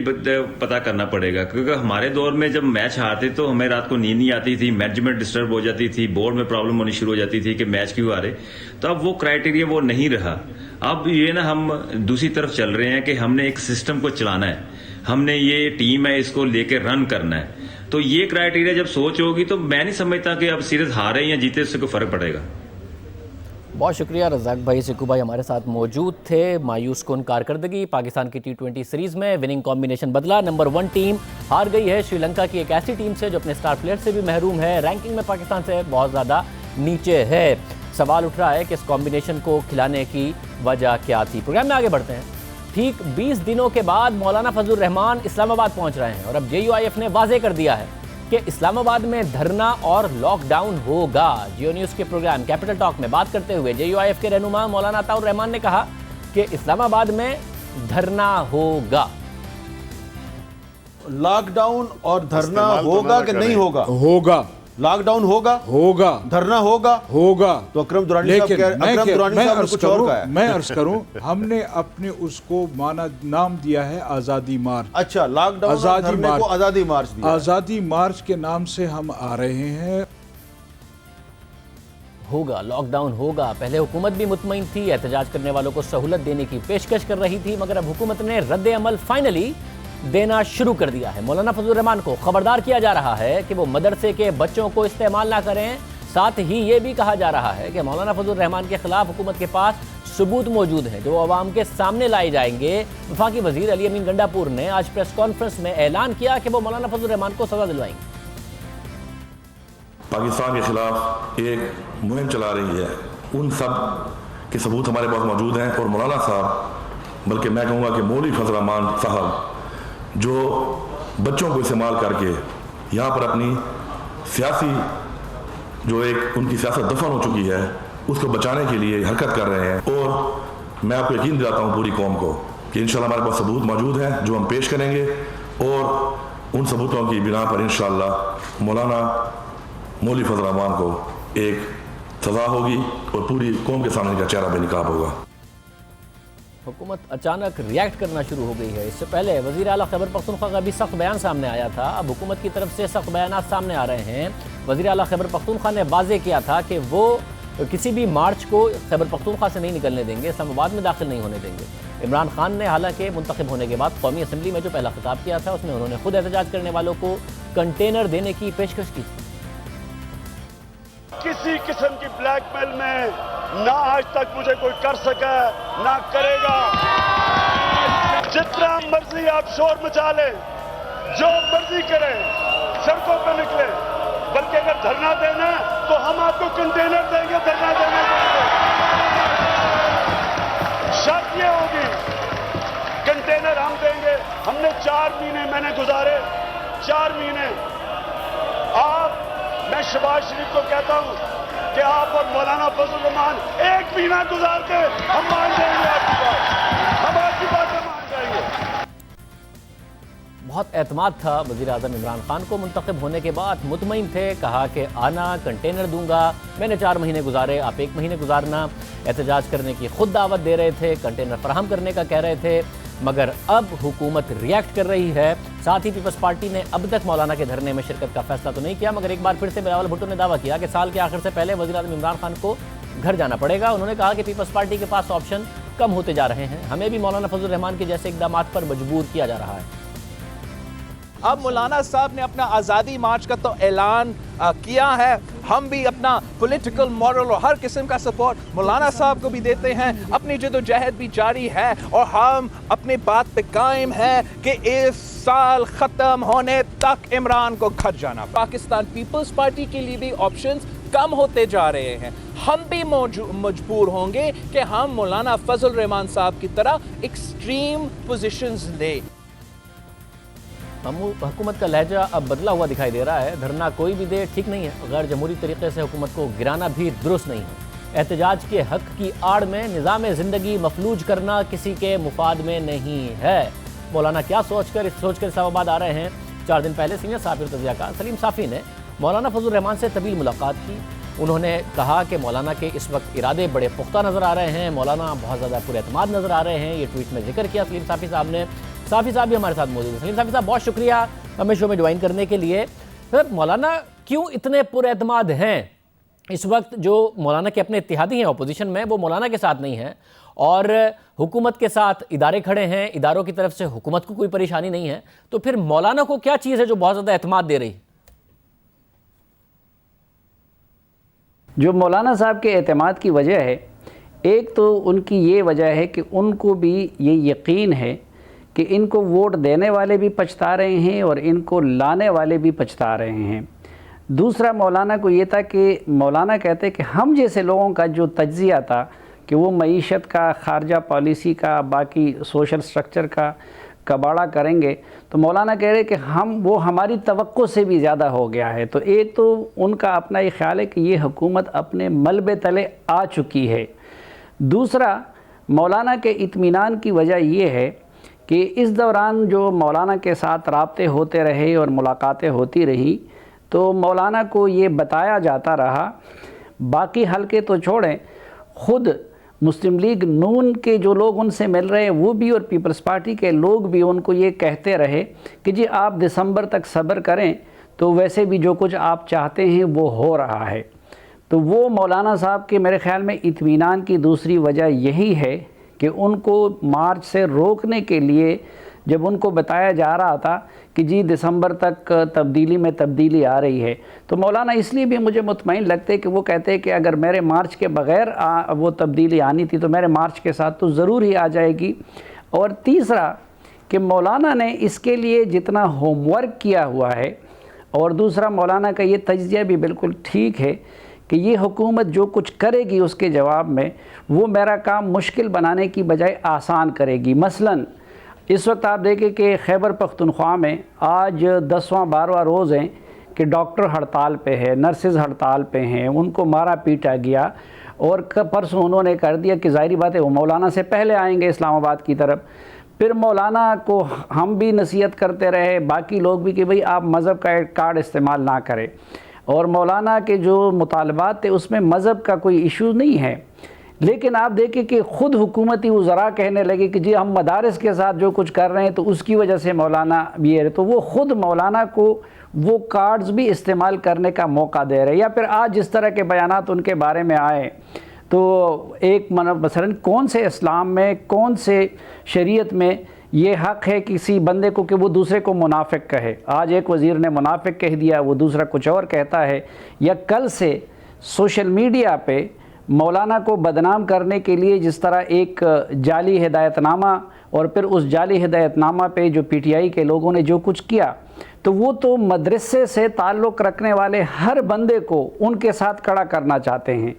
पता करना पड़ेगा, क्योंकि हमारे दौर में जब मैच हारते तो हमें रात को नींद नहीं आती थी, मैनेजमेंट डिस्टर्ब हो जाती थी, बोर्ड में प्रॉब्लम होनी शुरू हो जाती थी कि मैच क्यों हारे। तो अब वो क्राइटेरिया वो नहीं रहा। अब ये ना हम दूसरी तरफ चल रहे हैं कि हमने एक सिस्टम को चलाना है, हमने ये टीम है इसको लेके रन करना है। तो ये क्राइटेरिया जब सोच होगी तो मैं नहीं समझता कि अब सीरीज हारे या जीते उससे कोई फर्क पड़ेगा। बहुत शुक्रिया रज़ाक भाई। सिकू भाई हमारे साथ मौजूद थे। मायूस कुन कारकर्दगी, पाकिस्तान की T20 सीरीज़ में विनिंग कॉम्बिनेशन बदला, नंबर 1 टीम हार गई है श्रीलंका की एक ऐसी टीम से जो अपने स्टार प्लेयर से भी महरूम है, रैंकिंग में पाकिस्तान से बहुत ज़्यादा नीचे है। सवाल उठ रहा है कि इस कॉम्बिनेशन को खिलाने की वजह क्या थी। प्रोग्राम में आगे बढ़ते हैं। ठीक 20 दिनों के बाद मौलाना फजलुर रहमान इस्लामाबाद पहुंच रहे हैं और अब JUIF ने वाजे कर दिया है कि इस्लामाबाद में धरना और लॉकडाउन होगा। जियो न्यूज़ के प्रोग्राम कैपिटल टॉक में बात करते हुए JUIF के रहनुमा मौलाना अताउर रहमान ने कहा कि इस्लामाबाद में धरना होगा। लॉकडाउन और धरना होगा कि नहीं होगा? होगा। लॉकडाउन होगा, होगा। धरना होगा, होगा। तो अकरम दुरानी साहब ने कुछ और कहा है। मैं अर्ज करूं, हमने अपने उसको नाम दिया है आज़ादी मार्च। अच्छा, लॉकडाउन और धरने को आज़ादी मार्च दिया। आज़ादी मार्च के नाम से हम आ रहे हैं। होगा, लॉकडाउन होगा। पहले हुकूमत भी मुतमईन थी, एहतजाज करने वालों को सहूलत देने की पेशकश कर रही थी, मगर अब हुकूमत ने रद्द अमल फाइनली देना शुरू कर दिया है। मौलाना फजलुर रहमान को खबरदार किया जा रहा है कि वो मदरसे के बच्चों को इस्तेमाल ना करें। साथ ही ये भी कहा जा रहा है कि मौलाना फजलुर रहमान के खिलाफ हुकूमत के पास सबूत मौजूद हैं जो अवाम के सामने लाए जाएंगे। वफाकी वजीर अली अमीन गंडापुर ने आज प्रेस कॉन्फ्रेंस में ऐलान किया कि वो मौलाना फजलुर रहमान को सजा दिलवाएंगे। पाकिस्तान के खिलाफ एक मुहिम चला रही है, उन सब के सबूत हमारे पास मौजूद हैं। और मौलाना साहब, बल्कि मैं कहूँगा कि मौलवी फजलुर रहमान साहब जो बच्चों को इस्तेमाल करके यहाँ पर अपनी सियासी जो एक उनकी सियासत दफन हो चुकी है उसको बचाने के लिए हरकत कर रहे हैं। और मैं आपको यकीन दिलाता हूँ पूरी कौम को कि इंशाल्लाह हमारे पास सबूत मौजूद हैं जो हम पेश करेंगे, और उन सबूतों की बिना पर इंशाल्लाह मौलाना मौलवी फजल रहमान को एक सज़ा होगी और पूरी कौम के सामने का चेहरा बेनकाब होगा। हुकूमत अचानक रिएक्ट करना शुरू हो गई है। इससे पहले वज़ीर आला खैबर पख्तूनख्वा का भी सख्त बयान सामने आया था। अब हुकूमत की तरफ से सख्त बयान सामने आ रहे हैं। वज़ीर आला खैबर पख्तूनख्वा ने वाज़ेह किया था कि वो किसी भी मार्च को खैबर पख्तूनख्वा से नहीं निकलने देंगे, इस्लामाबाद में दाखिल नहीं होने देंगे। इमरान खान ने हालांकि मुंतखब होने के बाद कौमी असम्बली में जो पहला खिताब किया था उसमें उन्होंने खुद एहतजाज करने वालों को कंटेनर देने की पेशकश की। किसी किस्म की ब्लैकमेल में ना आज तक मुझे कोई कर सका, ना करेगा। जितना मर्जी आप शोर मचा लें, जो मर्जी करें, सड़कों पर निकले, बल्कि अगर धरना देना तो हम आपको कंटेनर देंगे धरना देने के लिए। शर्त ये होगी, कंटेनर हम देंगे। हमने 4 महीने मैंने गुजारे, 4 महीने। मैं शहबाज शरीफ को कहता हूं कि आप और मौलाना फजल रहमान 1 महीना गुजार के हम मान जाएंगे आपकी बात, हम आपकी बात मान जाएंगे। बहुत एतमाद था वज़ीर आज़म इमरान खान को मुंतखब होने के बाद, मुतमईन थे, कहा कि आना कंटेनर दूंगा। मैंने 4 महीने गुजारे, आप 1 महीने गुजारना। एहतजाज करने की खुद दावत दे रहे थे, कंटेनर फराहम करने का कह रहे थे, मगर अब हुकूमत रिएक्ट कर रही है। साथ ही पीपल्स पार्टी ने अब तक मौलाना के धरने में शिरकत का फैसला तो नहीं किया, मगर एक बार फिर से बिलावल भुट्टो ने दावा किया कि साल के आखिर से पहले वज़ीर आज़म इमरान खान को घर जाना पड़ेगा। उन्होंने कहा कि पीपल्स पार्टी के पास ऑप्शन कम होते जा रहे हैं, हमें भी मौलाना फजल रहमान के जैसे इक़दामात पर मजबूर किया जा रहा है। अब मौलाना साहब ने अपना आज़ादी मार्च का तो ऐलान किया है। हम भी अपना पॉलिटिकल, मॉरल और हर किस्म का सपोर्ट मौलाना साहब को भी देते हैं। अपनी जदोजहद भी जारी है और हम अपनी बात पे कायम हैं कि इस साल ख़त्म होने तक इमरान को घर जाना। पाकिस्तान पीपल्स पार्टी के लिए भी ऑप्शंस कम होते जा रहे हैं। हम भी मजबूर होंगे कि हम मौलाना फजल रहमान साहब की तरह एक्सट्रीम पोजीशंस लें। हुकूमत का लहजा अब बदला हुआ दिखाई दे रहा है। धरना कोई भी दे ठीक नहीं है, गैर जमहूरी तरीके से हुकूमत को गिराना भी दुरुस्त नहीं है। एहतजाज के हक की आड़ में निज़ाम ज़िंदगी मफलूज करना किसी के मुफाद में नहीं है। मौलाना क्या सोचकर इस्लामाबाद आ रहे हैं। 4 दिन पहले सीनियर साफिर तज़ियाकार सलीम साफ़ी ने मौलाना फजल रहमान से तवील मुलाकात की। उन्होंने कहा कि मौलाना के इस वक्त इरादे बड़े पुख्ता नज़र आ रहे हैं, मौलाना बहुत ज़्यादा पुरएतमाद नज़र आ रहे हैं। ये ट्वीट में जिक्र किया सलीम साफ़ी साहब ने। साफ़ी साहब भी हमारे साथ मौजूद हैं। सलीम साफ़ी साहब, बहुत शुक्रिया हमें शो में ज्वाइन करने के लिए। सर, मौलाना क्यों इतने पुरएतमाद हैं इस वक्त? जो मौलाना के अपने इत्तेहादी हैं अपोजिशन में, वो मौलाना के साथ नहीं हैं और हुकूमत के साथ इदारे खड़े हैं, इदारों की तरफ से हुकूमत को कोई परेशानी नहीं है, तो फिर मौलाना को क्या चीज़ है जो बहुत ज़्यादा एतमाद दे रही? जो मौलाना साहब के एतमाद की वजह है, एक तो उनकी ये वजह है कि उनको भी ये यकीन है कि इनको वोट देने वाले भी पछता रहे हैं और इनको लाने वाले भी पछता रहे हैं। दूसरा, मौलाना को ये था कि मौलाना कहते कि हम जैसे लोगों का जो तज्ज़िया था कि वो मईशत का, ख़ारजा पॉलिसी का, बाकी सोशल स्ट्रक्चर का कबाड़ा करेंगे, तो मौलाना कह रहे कि वो हमारी तवक्को से भी ज़्यादा हो गया है। तो एक तो उनका अपना ये ख्याल है कि ये हुकूमत अपने मलबे तले आ चुकी है। दूसरा, मौलाना के इत्मीनान की वजह ये है कि इस दौरान जो मौलाना के साथ राब्ते होते रहे और मुलाकातें होती रही, तो मौलाना को ये बताया जाता रहा, बाकी हलके तो छोड़ें, ख़ुद मुस्लिम लीग नून के जो लोग उनसे मिल रहे हैं वो भी और पीपल्स पार्टी के लोग भी उनको ये कहते रहे कि जी आप दिसंबर तक सब्र करें, तो वैसे भी जो कुछ आप चाहते हैं वो हो रहा है। तो वो मौलाना साहब के मेरे ख़्याल में इत्मीनान की दूसरी वजह यही है कि उनको मार्च से रोकने के लिए जब उनको बताया जा रहा था कि जी दिसंबर तक तब्दीली में तब्दीली आ रही है, तो मौलाना इसलिए भी मुझे मुतमईन लगते कि वो कहते हैं कि अगर मेरे मार्च के बग़ैर वो तब्दीली आनी थी तो मेरे मार्च के साथ तो ज़रूर ही आ जाएगी। और तीसरा कि मौलाना ने इसके लिए जितना होमवर्क किया हुआ है, और दूसरा मौलाना का ये तज्ज़िया भी बिल्कुल ठीक है कि ये हुकूमत जो कुछ करेगी उसके जवाब में वो मेरा काम मुश्किल बनाने की बजाय आसान करेगी। मसलन इस वक्त आप देखें कि खैबर पख्तूनख्वा में आज 10वां 12वां रोज़ हैं कि डॉक्टर हड़ताल पे है, नर्सेज़ हड़ताल पे हैं, उनको मारा पीटा गया, और परसों उन्होंने कर दिया कि ज़ाहिरी बात है वो मौलाना से पहले आएंगे इस्लामाबाद की तरफ। फिर मौलाना को हम भी नसीहत करते रहे, बाकी लोग भी, कि भाई आप मज़हब का कार्ड इस्तेमाल ना करें। और मौलाना के जो मुतालबात थे उसमें मज़हब का कोई इशू नहीं है, लेकिन आप देखें कि ख़ुद हुकूमती वज़रा कहने लगे कि जी हम मदारिस के साथ जो कुछ कर रहे हैं तो उसकी वजह से मौलाना भी है, तो वो ख़ुद मौलाना को वो कार्ड्स भी इस्तेमाल करने का मौका दे रहे हैं। या फिर आज जिस तरह के बयानात उनके बारे में आए, तो एक मसलन कौन से इस्लाम में, कौन से शरीयत में ये हक़ है किसी बंदे को कि वो दूसरे को मुनाफिक कहे। आज एक वज़ीर ने मुनाफिक कह दिया, वो दूसरा कुछ और कहता है। या कल से सोशल मीडिया पे मौलाना को बदनाम करने के लिए जिस तरह एक जाली हिदायतनामा, और फिर उस जाली हिदायतनामा पे जो PTI के लोगों ने जो कुछ किया, तो वो तो मदरसे से ताल्लुक़ रखने वाले हर बंदे को उनके साथ खड़ा करना चाहते हैं।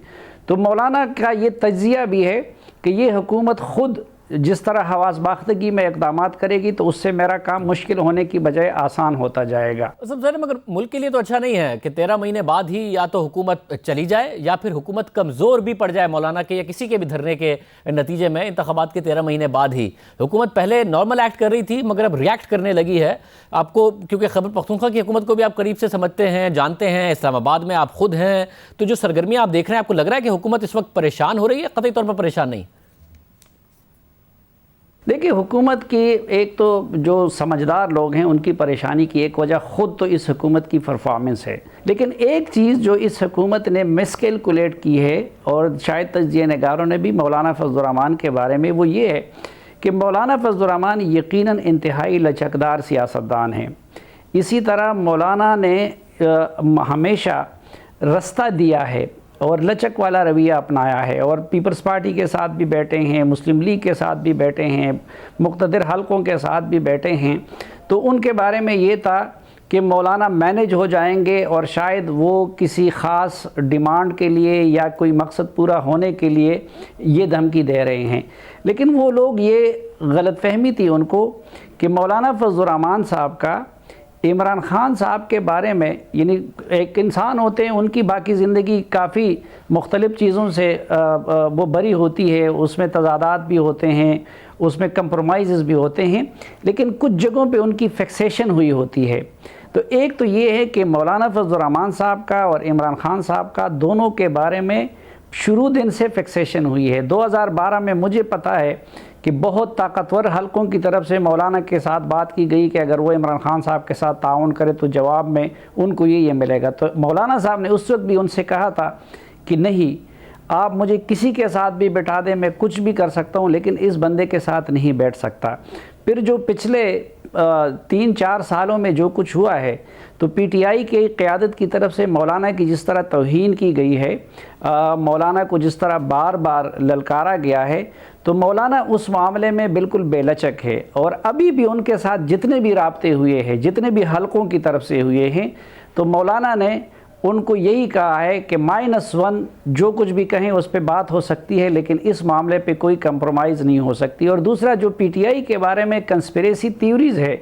तो मौलाना का ये तज्जिया भी है कि ये हुकूमत ख़ुद जिस तरह हवास बाख्तगी में इक़दामात करेगी तो उससे मेरा काम मुश्किल होने की बजाय आसान होता जाएगा। सर, मगर मुल्क के लिए तो अच्छा नहीं है कि 13 महीने बाद ही या तो हुकूमत चली जाए या फिर हुकूमत कमज़ोर भी पड़ जाए मौलाना के या किसी के भी धरने के नतीजे में। इंतखाबात के 13 महीने बाद ही हुकूमत पहले नॉर्मल एक्ट कर रही थी, मगर अब रिएक्ट करने लगी है। आपको, क्योंकि खैबर पख्तूनख्वा की हुकूमत को भी आप करीब से समझते हैं, जानते हैं, इस्लामाबाद में आप खुद हैं, तो जो सरगर्मियाँ आप देख रहे हैं, आपको लग रहा है कि हुकूमत इस वक्त परेशान हो रही है? कतई तौर पर परेशान नहीं। देखिए, हुकूमत की एक तो जो समझदार लोग हैं उनकी परेशानी की एक वजह ख़ुद तो इस हुकूमत की परफॉर्मेंस है, लेकिन एक चीज़ जो इस हुकूमत ने मिसकैलकुलेट की है, और शायद तज्ज़िया नगारों ने भी मौलाना फजलुर रहमान के बारे में, वो ये है कि मौलाना फजलुर रहमान यकीनन इंतहाई लचकदार सियासतदान हैं। इसी तरह मौलाना ने हमेशा रास्ता दिया है और लचक वाला रवैया अपनाया है, और पीपल्स पार्टी के साथ भी बैठे हैं, मुस्लिम लीग के साथ भी बैठे हैं, मुक़्तदिर हलकों के साथ भी बैठे हैं। तो उनके बारे में ये था कि मौलाना मैनेज हो जाएंगे, और शायद वो किसी ख़ास डिमांड के लिए या कोई मकसद पूरा होने के लिए ये धमकी दे रहे हैं। लेकिन वो लोग, ये गलतफ़हमी थी उनको कि मौलाना फजलुर रहमान साहब का इमरान ख़ान साहब के बारे में, यानी एक इंसान होते हैं, उनकी बाकी ज़िंदगी काफ़ी मुख्तलिफ़ चीज़ों से वो बरी होती है, उसमें तज़ादात भी होते हैं, उसमें कंप्रोमाइज़ भी होते हैं, लेकिन कुछ जगहों पे उनकी फिक्सेशन हुई होती है। तो एक तो ये है कि मौलाना फजलुर रहमान साहब का और इमरान ख़ान साहब का दोनों के बारे में शुरू दिन से फिक्सेशन हुई है। 2012 में मुझे पता है कि बहुत ताकतवर हलकों की तरफ से मौलाना के साथ बात की गई कि अगर वो इमरान ख़ान साहब के साथ ताउन करे तो जवाब में उनको ये मिलेगा। तो मौलाना साहब ने उस वक्त भी उनसे कहा था कि नहीं, आप मुझे किसी के साथ भी बैठा दें, मैं कुछ भी कर सकता हूँ, लेकिन इस बंदे के साथ नहीं बैठ सकता। फिर जो पिछले 3-4 सालों में जो कुछ हुआ है, तो PTI की क़यादत की तरफ से मौलाना की जिस तरह तौहीन की गई है, मौलाना को जिस तरह बार बार ललकारा गया है, तो मौलाना उस मामले में बिल्कुल बेलचक है। और अभी भी उनके साथ जितने भी राब्ते हुए हैं, जितने भी हलकों की तरफ से हुए हैं, तो मौलाना ने उनको यही कहा है कि -1 जो कुछ भी कहें उस पर बात हो सकती है, लेकिन इस मामले पे कोई कंप्रोमाइज़ नहीं हो सकती। और दूसरा, जो PTI के बारे में कंस्पिरेसी थ्योरीज़ है,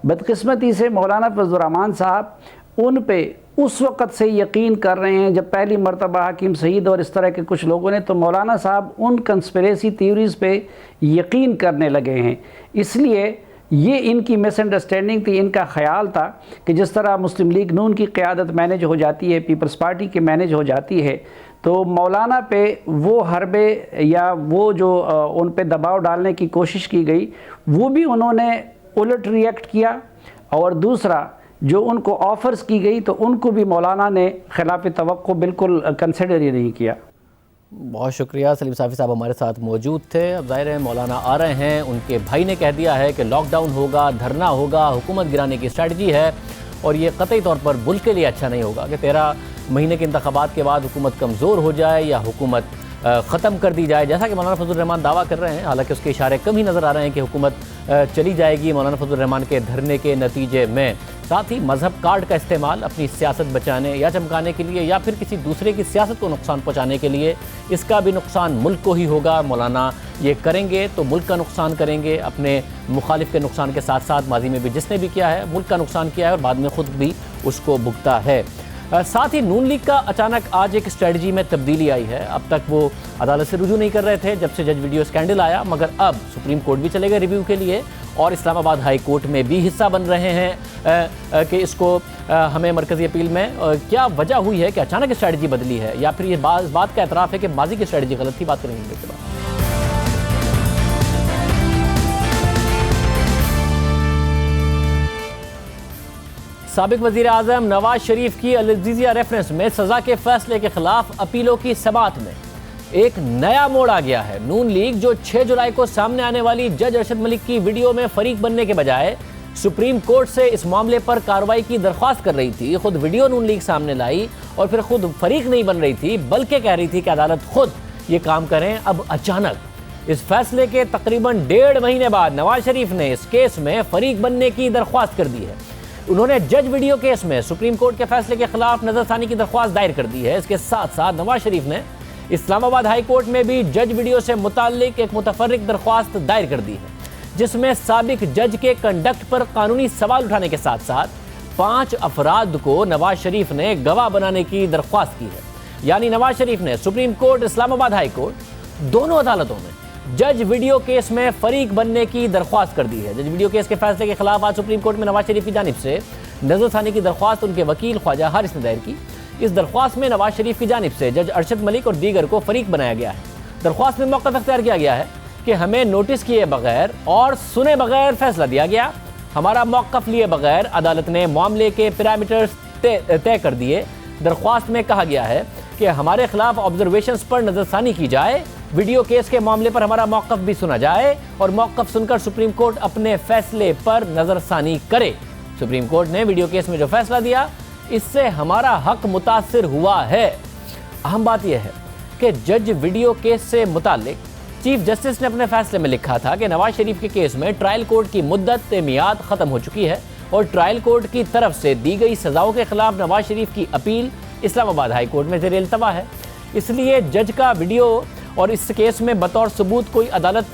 बदकिस्मती से मौलाना फजलुर रहमान साहब उन पे उस वक़्त से यकीन कर रहे हैं जब पहली मरतबा हकीम सईद और इस तरह के कुछ लोगों ने, तो मौलाना साहब उन कंस्पिरेसी थ्योरीज़ पे यकीन करने लगे हैं। इसलिए ये इनकी मिसअंडरस्टैंडिंग थी, इनका ख़याल था कि जिस तरह मुस्लिम लीग नून की क़यादत मैनेज हो जाती है, पीपल्स पार्टी की मैनेज हो जाती है, तो मौलाना पे वो हरबे या वो जो उन पे दबाव डालने की कोशिश की गई, वो भी उन्होंने उलट रिएक्ट किया। और दूसरा, जो उनको ऑफ़र्स की गई तो उनको भी मौलाना ने खिलाफ तवक्को बिल्कुल कंसिडर ही नहीं किया। बहुत शुक्रिया। सलीम साफ़ी साहब हमारे साथ मौजूद थे। अब ज़ाहिर है मौलाना आ रहे हैं, उनके भाई ने कह दिया है कि लॉकडाउन होगा, धरना होगा, हुकूमत गिराने की स्ट्रेटजी है, और ये कतई तौर पर मुल्क के लिए अच्छा नहीं होगा कि 13 महीने के इंतखाबात के बाद हुकूमत कमज़ोर हो जाए या हुकूमत ख़त्म कर दी जाए, जैसा कि मौलाना फजलुर रहमान दावा कर रहे हैं। हालांकि उसके इशारे कम ही नज़र आ रहे हैं कि हुकूमत चली जाएगी मौलाना फजलुर रहमान के धरने के नतीजे में। साथ ही मज़हब कार्ड का इस्तेमाल अपनी सियासत बचाने या चमकाने के लिए या फिर किसी दूसरे की सियासत को नुकसान पहुँचाने के लिए, इसका भी नुकसान मुल्क को ही होगा। मौलाना ये करेंगे तो मुल्क का नुकसान करेंगे, अपने मुखालिफ के नुकसान के साथ साथ माजी में भी जिसने भी किया है मुल्क का नुकसान किया है और बाद में ख़ुद भी उसको भुगता है। साथ ही नून लीग का अचानक आज एक स्ट्रेटजी में तब्दीली आई है। अब तक वो अदालत से रुजू नहीं कर रहे थे जब से जज वीडियो स्कैंडल आया, मगर अब सुप्रीम कोर्ट भी चले गए रिव्यू के लिए और इस्लामाबाद हाई कोर्ट में भी हिस्सा बन रहे हैं कि इसको हमें मरकज़ी अपील में क्या वजह हुई है कि अचानक स्ट्रेटजी बदली है, या फिर ये बात का एतराफ़ है कि माजी की स्ट्रेटजी गलत थी। बात करेंगे इसके बाद। साबिक वज़ीर आज़म नवाज शरीफ की अल अज़ीज़िया रेफरेंस में सज़ा के फैसले के खिलाफ अपीलों की समाअत में एक नया मोड़ आ गया है। नून लीग जो 6 जुलाई को सामने आने वाली जज अरशद मलिक की वीडियो में फरीक बनने के बजाय सुप्रीम कोर्ट से इस मामले पर कार्रवाई की दरख्वास्त कर रही थी, खुद वीडियो नून लीग सामने लाई और फिर खुद फरीक नहीं बन रही थी, बल्कि कह रही थी कि अदालत खुद ये काम करें। अब अचानक इस फैसले के तकरीबन 1.5 महीने बाद नवाज शरीफ ने इस केस में फरीक बनने की दरख्वास्त कर दी है। उन्होंने जज वीडियो केस में सुप्रीम कोर्ट के फैसले के खिलाफ नजरसानी की दरख्वास्त दायर कर दी है। इसके साथ साथ नवाज शरीफ ने इस्लामाबाद हाई कोर्ट में भी जज वीडियो से मुताल्लिक एक मुतफर्रिक दरख्वास्त दायर कर दी है, जिसमें साबिक जज के कंडक्ट पर कानूनी सवाल उठाने के साथ साथ 5 अफराद को नवाज शरीफ ने गवाह बनाने की दरख्वास्त की है। यानी नवाज शरीफ ने supreme court, Islamabad high court दोनों अदालतों में जज वीडियो केस में फरीक बनने की दरख्वास्त कर दी है। जज वीडियो केस के फैसले के खिलाफ आज सुप्रीम कोर्ट में नवाज शरीफ की जानिब से नजरसानी की दरख्वास्त उनके वकील ख्वाजा हारिस ने दायर की। इस दरख्वास्त में नवाज शरीफ की जानिब से जज अरशद मलिक और दीगर को फरीक बनाया गया है। दरख्वास्त में मौक़िफ़ इख्तियार किया गया है कि हमें नोटिस किए बगैर और सुने बगैर फैसला दिया गया। हमारा मौक़िफ़ लिए बगैर अदालत ने मामले के पैरामीटर्स तय कर दिए। दरख्वास्त में कहा गया है कि हमारे खिलाफ ऑब्जर्वेशंस पर नजरसानी की जाए, वीडियो केस के मामले पर हमारा मौक़िफ़ भी सुना जाए और मौक़िफ़ सुनकर सुप्रीम कोर्ट अपने फैसले पर नजरसानी करे। सुप्रीम कोर्ट ने वीडियो केस में जो फैसला दिया, इससे हमारा हक मुतासिर हुआ है। अहम बात यह है कि जज वीडियो केस से मुतालिक चीफ जस्टिस ने अपने फैसले में लिखा था कि नवाज शरीफ के केस में ट्रायल कोर्ट की मुद्दत मियाद ख़त्म हो चुकी है और ट्रायल कोर्ट की तरफ से दी गई सज़ाओं के खिलाफ नवाज शरीफ की अपील इस्लामाबाद हाई कोर्ट में ज़ेर इल्तवा है। इसलिए जज का वीडियो और इस केस में बतौर सबूत कोई अदालत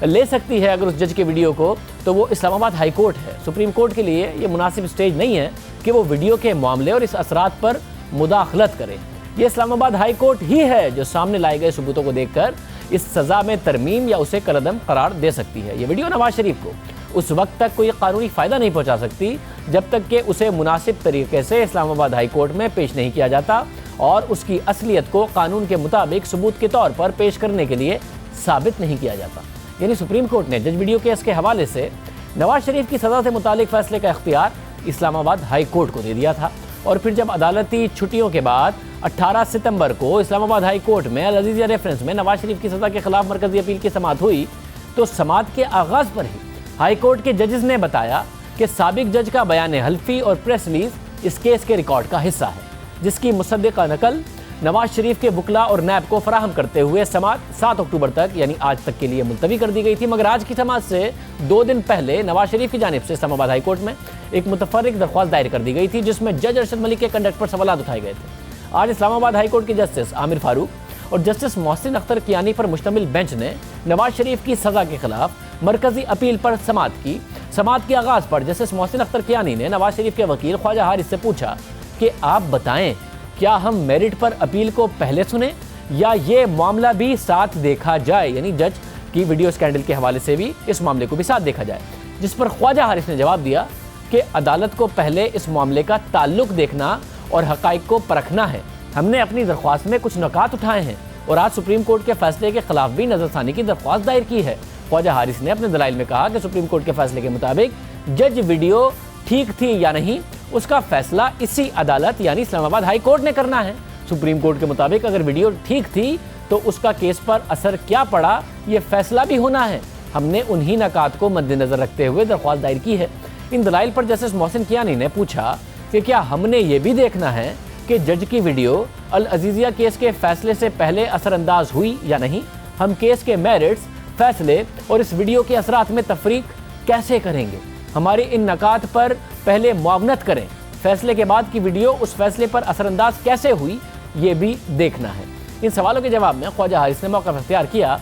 ले सकती है अगर उस जज के वीडियो को, तो वो इस्लामाबाद हाई कोर्ट है। सुप्रीम कोर्ट के लिए ये मुनासिब स्टेज नहीं है कि वो वीडियो के मामले और इस असरात पर मुदाखलत करे। ये इस्लामाबाद हाई कोर्ट ही है जो सामने लाए गए सबूतों को देखकर इस सज़ा में तरमीम या उसे कलअदम करार दे सकती है। ये वीडियो नवाज शरीफ को उस वक्त तक कोई कानूनी फ़ायदा नहीं पहुंचा सकती जब तक कि उसे मुनासिब तरीके से इस्लामाबाद हाई कोर्ट में पेश नहीं किया जाता और उसकी असलियत को कानून के मुताबिक सबूत के तौर पर पेश करने के लिए साबित नहीं किया जाता। यानी सुप्रीम कोर्ट ने जज वीडियो केस के हवाले से नवाज शरीफ की सज़ा से मुतालिक फैसले का इख्तियार इस्लामाबाद हाई कोर्ट को दे दिया था और फिर जब अदालती छुट्टियों के बाद 18 सितंबर को इस्लामाबाद हाई कोर्ट में अल अज़ीज़िया रेफरेंस में नवाज शरीफ की सज़ा के खिलाफ मरकज़ी अपील की समाअत हुई, तो समाअत के आगाज़ पर ही हाई कोर्ट के जजेस ने बताया कि साबिक जज का बयान हल्फी और प्रेस रिलीज इस केस के रिकॉर्ड का हिस्सा है, जिसकी मुसद्दिक़ा नकल नवाज शरीफ के वकला और नैब को फराहम करते हुए समाअत 7 अक्टूबर तक यानी आज तक के लिए मुलतवी कर दी गई थी। मगर आज की समाअत से 2 दिन पहले नवाज शरीफ की जानिब से इस्लामाबाद हाई कोर्ट में एक मुतफर्रिक दरख्वास्त दायर कर दी गई थी, जिसमें जज अरशद मलिक के कंडक्ट पर सवाल उठाए गए थे। आज इस्लामाबाद हाई कोर्ट के जस्टिस आमिर फारूक और जस्टिस मोहसिन अख्तर कियानी पर मुश्तमिल बेंच ने नवाज शरीफ की सज़ा के खिलाफ मरकज़ी अपील पर समाअत की। समाअत के आगाज़ पर जस्टिस मोहसिन अख्तर कियानी ने नवाज शरीफ के वकील ख्वाजा हारिस से पूछा कि आप बताएं, क्या हम मेरिट पर अपील को पहले सुने या ये मामला भी साथ देखा जाए, यानी जज की वीडियो स्कैंडल के हवाले से भी इस मामले को भी साथ देखा जाए। जिस पर ख्वाजा हारिस ने जवाब दिया कि अदालत को पहले इस मामले का ताल्लुक देखना और हक़ाइक़ को परखना है। हमने अपनी दरख्वास्त में कुछ नुकात उठाए हैं और आज सुप्रीम कोर्ट के फैसले के खिलाफ भी नजरसानी की दरख्वास्त दायर की है। ख्वाजा हारिस ने अपने दलाइल में कहा कि सुप्रीम कोर्ट के फैसले के मुताबिक जज वीडियो ठीक थी या नहीं, उसका फैसला इसी अदालत यानी इस्लामाबाद हाई कोर्ट ने करना है। सुप्रीम कोर्ट के मुताबिक अगर वीडियो ठीक थी तो उसका केस पर असर क्या पड़ा, ये फैसला भी होना है। हमने उन्हीं नकात को मद्देनजर रखते हुए दरख्वास्त दायर की है। इन दलाइल पर जस्टिस मोहसिन कियानी ने पूछा कि क्या हमने ये भी देखना है कि जज की वीडियो अल अज़ीज़िया केस के फैसले से पहले असरअंदाज हुई या नहीं। हम केस के मेरिट्स, फैसले और इस वीडियो के असरात में तफरीक कैसे करेंगे। हमारी इन नकात पर पहले मुआवनत करें। फैसले के बाद की वीडियो उस फैसले पर असरअंदाज कैसे हुई, ये भी देखना है। इन सवालों के जवाब में ख्वाजा हारिस ने मौक़िफ़ इख्तियार किया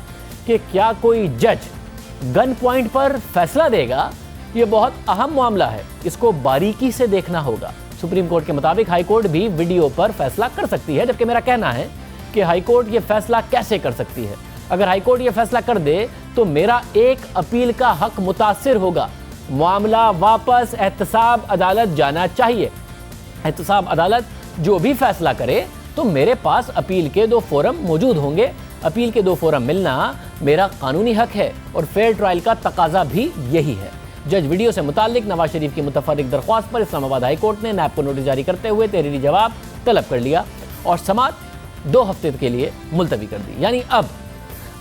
कि क्या कोई जज गन पॉइंट पर फैसला देगा, ये बहुत अहम मामला है, इसको बारीकी से देखना होगा। सुप्रीम कोर्ट के मुताबिक हाई कोर्ट भी वीडियो पर फैसला कर सकती है, जबकि मेरा कहना है कि हाई कोर्ट ये फैसला कैसे कर सकती है। अगर हाई कोर्ट ये फैसला कर दे तो मेरा एक अपील का हक मुतासिर होगा। मामला वापस एहतसाब अदालत जाना चाहिए। एहतसाब अदालत जो भी फैसला करे तो मेरे पास अपील के 2 फोरम मौजूद होंगे। अपील के 2 फोरम मिलना मेरा कानूनी हक है और फेयर ट्रायल का तकाजा भी यही है। जज वीडियो से मुतालिक नवाज शरीफ की मुतफर्रिक दरख्वास्त पर इस्लामाबाद हाई कोर्ट ने नैब को नोटिस जारी करते हुए तहरीरी जवाब तलब कर लिया और समाअत 2 हफ्ते के लिए मुलतवी कर दी। यानी अब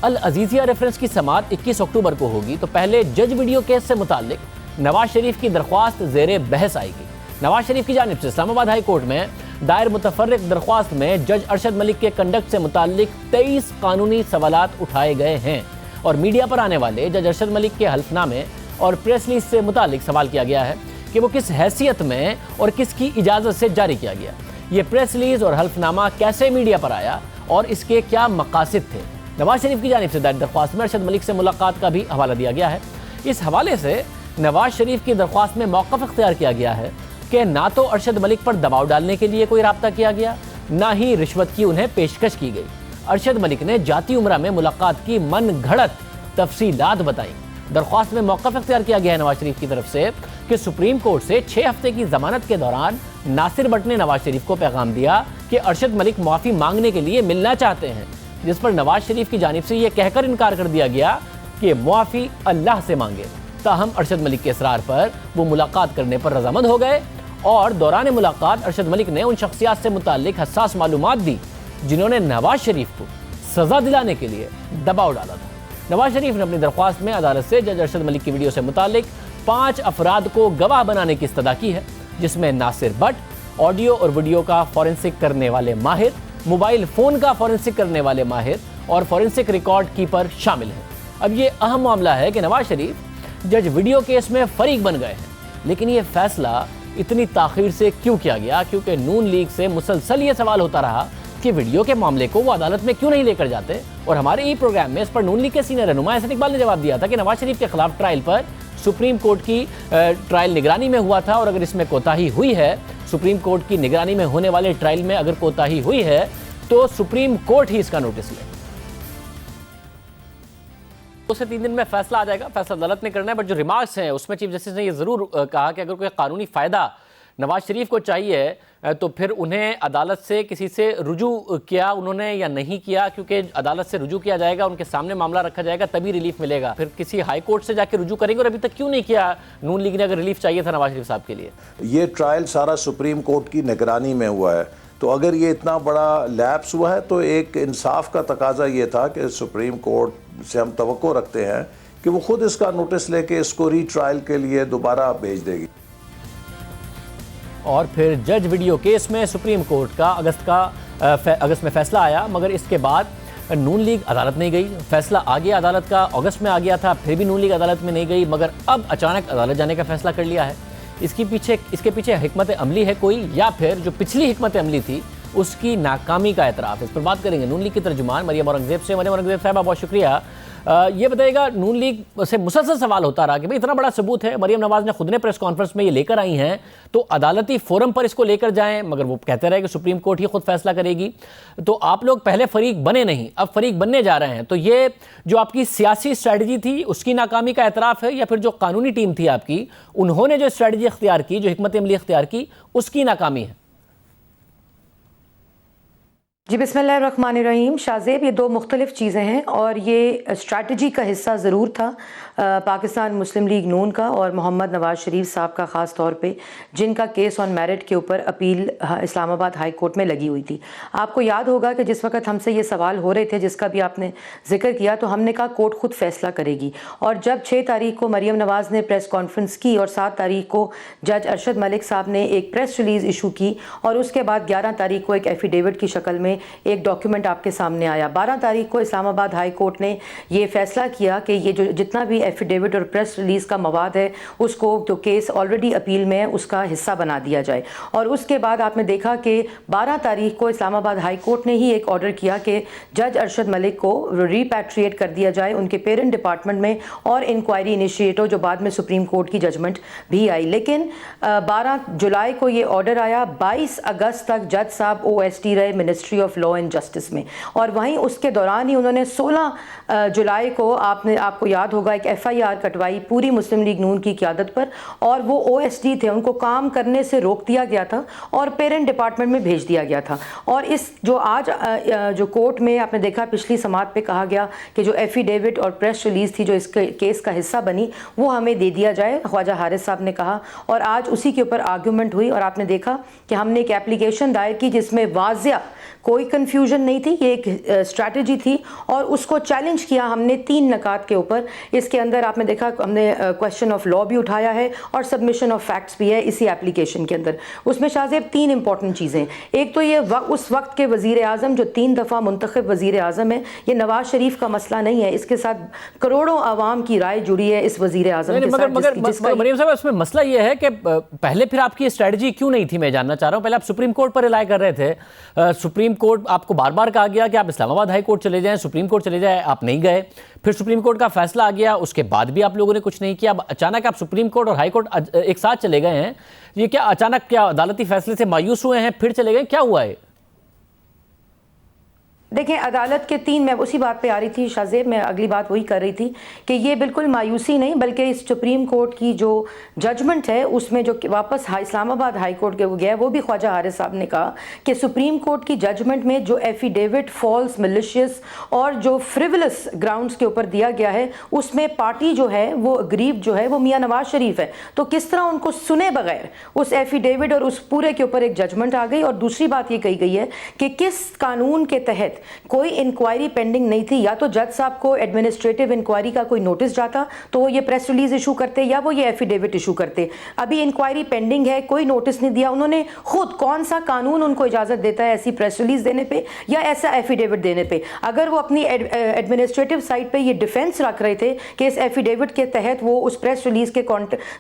अल अजीजिया रेफरेंस की समाअत 21 अक्टूबर को होगी। तो पहले जज वीडियो केस से मुतालिक नवाज शरीफ की दरख्वास्त ज़ेरे बहस आएगी। नवाज शरीफ की जानिब से इस्लामाबाद हाई कोर्ट में दायर मुतफर्रिक दरख्वास्त में जज अरशद मलिक के कंडक्ट से मुतालिक 23 कानूनी सवालात उठाए गए हैं और मीडिया पर आने वाले जज अरशद मलिक के हल्फनामे और प्रेस रिलीज से मुतालिक सवाल किया गया है कि वो किस हैसियत में और किसकी इजाज़त से जारी किया गया। ये प्रेस रिलीज और हल्फनामा कैसे मीडिया पर आया और इसके क्या मकासद थे। नवाज शरीफ की जानिब से दायर दरख्वास्त में अरशद मलिक से मुलाकात का भी हवाला दिया गया है। इस हवाले से नवाज शरीफ की दरख्वास्त में मौक़िफ़ इख्तियार किया गया है कि ना तो अरशद मलिक पर दबाव डालने के लिए कोई राब्ता किया गया, ना ही रिश्वत की उन्हें पेशकश की गई। अरशद मलिक ने जाती उम्रा में मुलाकात की मन घड़त तफसीलात बताई। दरख्वास्त में मौक़िफ़ इख्तियार किया गया है नवाज शरीफ की तरफ से कि सुप्रीम कोर्ट से 6 हफ्ते की जमानत के दौरान नासिर भट्ट ने नवाज शरीफ को पैगाम दिया कि अरशद मलिक माफ़ी मांगने के लिए मिलना चाहते हैं, जिस पर नवाज शरीफ की जानिब से यह कहकर इनकार कर दिया गया कि माफ़ी अल्लाह से मांगे। ताहम अरशद मलिक के इसरार पर वो मुलाकात करने पर रजामंद हो गए और दौरान मुलाकात अरशद मलिक ने उन शख्सियात से मुताल्लिक हसास मालूमात दी जिन्होंने नवाज शरीफ को सज़ा दिलाने के लिए दबाव डाला था। नवाज शरीफ ने अपनी दरख्वास्त में अदालत से जज अरशद मलिक की वीडियो से मुताल्लिक 5 अफराद को गवाह बनाने की इस्तदा की है, जिसमें नासिर भट्ट, ऑडियो और वीडियो का फॉरेंसिक करने वाले माहिर, मोबाइल फ़ोन का फॉरेंसिक करने वाले माहिर और फॉरेंसिक रिकॉर्ड कीपर शामिल हैं। अब ये अहम मामला है कि नवाज शरीफ जज वीडियो केस में फरीक बन गए हैं, लेकिन ये फैसला इतनी ताख़ीर से क्यों किया गया? क्योंकि नून लीग से मुसलसल ये सवाल होता रहा कि वीडियो के मामले को वो अदालत में क्यों नहीं लेकर जाते। और हमारे ई प्रोग्राम में इस पर नून लीग के सीनियर रहनुमा एहसन इकबाल ने जवाब दिया था कि नवाज शरीफ के खिलाफ ट्रायल पर सुप्रीम कोर्ट की ट्रायल निगरानी में हुआ था और अगर इसमें कोताही हुई है, सुप्रीम कोर्ट की निगरानी में होने वाले ट्रायल में अगर कोताही हुई है तो सुप्रीम कोर्ट ही इसका नोटिस ले। 2 से 3 दिन में फैसला आ जाएगा, फैसला अदालत ने करना है। बट जो रिमार्क्स हैं उसमें चीफ जस्टिस ने ये ज़रूर कहा कि अगर कोई कानूनी फ़ायदा नवाज शरीफ को चाहिए तो फिर उन्हें अदालत से किसी से रुजू किया उन्होंने या नहीं किया, क्योंकि अदालत से रुजू किया जाएगा, उनके सामने मामला रखा जाएगा, तभी रिलीफ मिलेगा। फिर किसी हाई कोर्ट से जाके रुजू करेंगे और अभी तक क्यों नहीं किया नून लीग ने, अगर रिलीफ चाहिए था नवाज शरीफ साहब के लिए। ये ट्रायल सारा सुप्रीम कोर्ट की निगरानी में हुआ है, तो अगर ये इतना बड़ा लैप्स हुआ है तो एक इंसाफ का तकाजा ये था कि सुप्रीम कोर्ट से हम तवक्को रखते हैं कि वो खुद इसका नोटिस लेके इसको रीट्रायल के लिए दोबारा भेज देगी। और फिर जज वीडियो केस में सुप्रीम कोर्ट का अगस्त में फैसला आया, मगर इसके बाद नून लीग अदालत नहीं गई। फैसला आ गया अदालत का, अगस्त में आ गया था, फिर भी नून लीग अदालत में नहीं गई, मगर अब अचानक अदालत जाने का फैसला कर लिया है। इसके पीछे हिकमत अमली है कोई, या फिर जो पिछली हिकमत अमली थी उसकी नाकामी का एतराफ़। इस पर बात करेंगे नून लीग की तर्जुमान मरियम औरंगज़ेब से। मरियम औरंगज़ेब साहब बहुत शुक्रिया। ये बताइएगा, नून लीग से मुसलसल सवाल होता रहा कि भाई इतना बड़ा सबूत है, मरियम नवाज़ ने खुद ने प्रेस कॉन्फ्रेंस में ये लेकर आई हैं, तो अदालती फोरम पर इसको लेकर जाएं, मगर वो कहते रहे कि सुप्रीम कोर्ट ही खुद फैसला करेगी। तो आप लोग पहले फरीक बने नहीं, अब फरीक बनने जा रहे हैं, तो ये जो आपकी सियासी स्ट्रैटेजी थी उसकी नाकामी का एतराफ़ है, या फिर जो कानूनी टीम थी आपकी उन्होंने जो स्ट्रैटेजी इख्तियार की, जो हिकमत अमली इख्तियार की, उसकी नाकामी है? जी बिस्मिल्लाहिर्रहमानिर्रहीम। शाज़ेब, ये 2 मुख्तलिफ चीज़ें हैं और ये स्ट्रैटेजी का हिस्सा ज़रूर था पाकिस्तान मुस्लिम लीग नून का और मोहम्मद नवाज शरीफ साहब का, ख़ास तौर पे जिनका केस ऑन मेरिट के ऊपर अपील इस्लामाबाद हाई कोर्ट में लगी हुई थी। आपको याद होगा कि जिस वक्त हमसे ये सवाल हो रहे थे, जिसका भी आपने जिक्र किया, तो हमने कहा कोर्ट खुद फैसला करेगी। और जब 6 तारीख को मरियम नवाज़ ने प्रेस कॉन्फ्रेंस की और 7 तारीख को जज अरशद मलिक साहब ने एक प्रेस रिलीज़ इशू की और उसके बाद 11 तारीख को एक एफिडेविट की शक्ल में में एक डॉक्यूमेंट आपके सामने आया। 12 तारीख को इस्लामाबाद हाई कोर्ट ने ये फैसला किया कि ये जो जितना भी एफिडेविट और प्रेस रिलीज़ का मवाद है उसको जो केस ऑलरेडी अपील में है उसका हिस्सा बना दिया जाए। और उसके बाद आपने देखा कि 12 तारीख को इस्लामाबाद हाई कोर्ट ने ही एक ऑर्डर किया कि जज अरशद मलिक को रिपैट्रिएट कर दिया जाए उनके पेरेंट डिपार्टमेंट में और इंक्वायरी इनिशिएट हो, जो बाद में सुप्रीम कोर्ट की जजमेंट भी आई। लेकिन 12 जुलाई को ये ऑर्डर आया, 22 अगस्त तक जज साहब OST रहे ministry of law and justice में, और वहीं उसके दौरान ही उन्होंने 16 जुलाई को आपको याद होगा एक FIR कटवाई पूरी मुस्लिम लीग नून की क़यादत पर, और वो OST थे उनको काम करने से रोक दिया गया था और पेरेंट डिपार्टमेंट में भेज दिया गया था। और इस जो आज जो कोर्ट में आपने देखा पिछली समात पे कहा गया कि जो एफिडेविट और प्रेस रिलीज थी जो इस केस का हिस्सा बनी वो हमें दे दिया जाए, ख्वाजा हारिस साहब ने कहा, और आज उसी के ऊपर आर्ग्यूमेंट हुई। और आपने देखा कि हमने एक एप्लीकेशन दायर की जिसमें वाज़िया कोई कंफ्यूजन नहीं थी, ये एक स्ट्रैटेजी थी और उसको चैलेंज किया हमने 3 नकात के ऊपर। इसके अंदर आपने देखा हमने क्वेश्चन ऑफ लॉ भी उठाया है और सबमिशन ऑफ फैक्ट्स भी है इसी एप्लीकेशन के अंदर। उसमें शाहजेब 3 इंपॉर्टेंट चीज़ें, एक तो ये उस वक्त के वज़ीर आज़म जो 3 दफ़ा मुंतखब वज़ीर आज़म है, ये नवाज शरीफ का मसला नहीं है, इसके साथ करोड़ों आवाम की राय जुड़ी है इस वज़ीर आज़म के साथ। मरियम साहब इसमें मसला ये है कि पहले फिर आपकी स्ट्रेटजी क्यों नहीं थी, मैं जानना चाह रहा हूँ। पहले आप सुप्रीम कोर्ट पर रिलाई कर रहे थे, सुप्रीम कोर्ट आपको बार बार कहा गया कि आप इस्लामाबाद हाई कोर्ट चले जाएं, सुप्रीम कोर्ट चले जाएं, आप नहीं गए। फिर सुप्रीम कोर्ट का फैसला आ गया, उसके बाद भी आप लोगों ने कुछ नहीं किया। अब अचानक आप सुप्रीम कोर्ट और हाई कोर्ट एक साथ चले गए हैं, ये क्या अचानक क्या अदालती फैसले से मायूस हुए हैं फिर चले गए, क्या हुआ है? देखें अदालत के 3, मैं उसी बात पे आ रही थी शाहजेब, मैं अगली बात वही कर रही थी कि ये बिल्कुल मायूसी नहीं बल्कि इस सुप्रीम कोर्ट की जो जजमेंट है उसमें जो वापस इस्लामाबाद हाई कोर्ट के वो गया, वो भी ख्वाजा हारिस साहब ने कहा कि सुप्रीम कोर्ट की जजमेंट में जो एफिडेविट फॉल्स मिलिशियस और जो फ्रिवलस ग्राउंड्स के ऊपर दिया गया है उसमें पार्टी जो है वो अग्रीव जो है वो मियाँ नवाज शरीफ है, तो किस तरह उनको सुने बगैर उस एफिडेविट और उस पूरे के ऊपर एक जजमेंट आ गई। और दूसरी बात ये कही गई है कि किस कानून के तहत कोई इंक्वायरी पेंडिंग नहीं थी, या तो जज साहब को एडमिनिस्ट्रेटिव इंक्वायरी का कोई नोटिस जाता तो वो ये प्रेस रिलीज इशू करते या वो ये एफिडेविट इशू करते। अभी इंक्वायरी पेंडिंग है, कोई नोटिस नहीं दिया उन्होंने, खुद कौन सा कानून उनको इजाजत देता है ऐसी प्रेस रिलीज देने पे या ऐसा एफिडेविट देने पे। अगर वो अपनी एडमिनिस्ट्रेटिव साइड पे ये डिफेंस रख रहे थे कि इस एफिडेविट के तहत वो उस प्रेस रिलीज के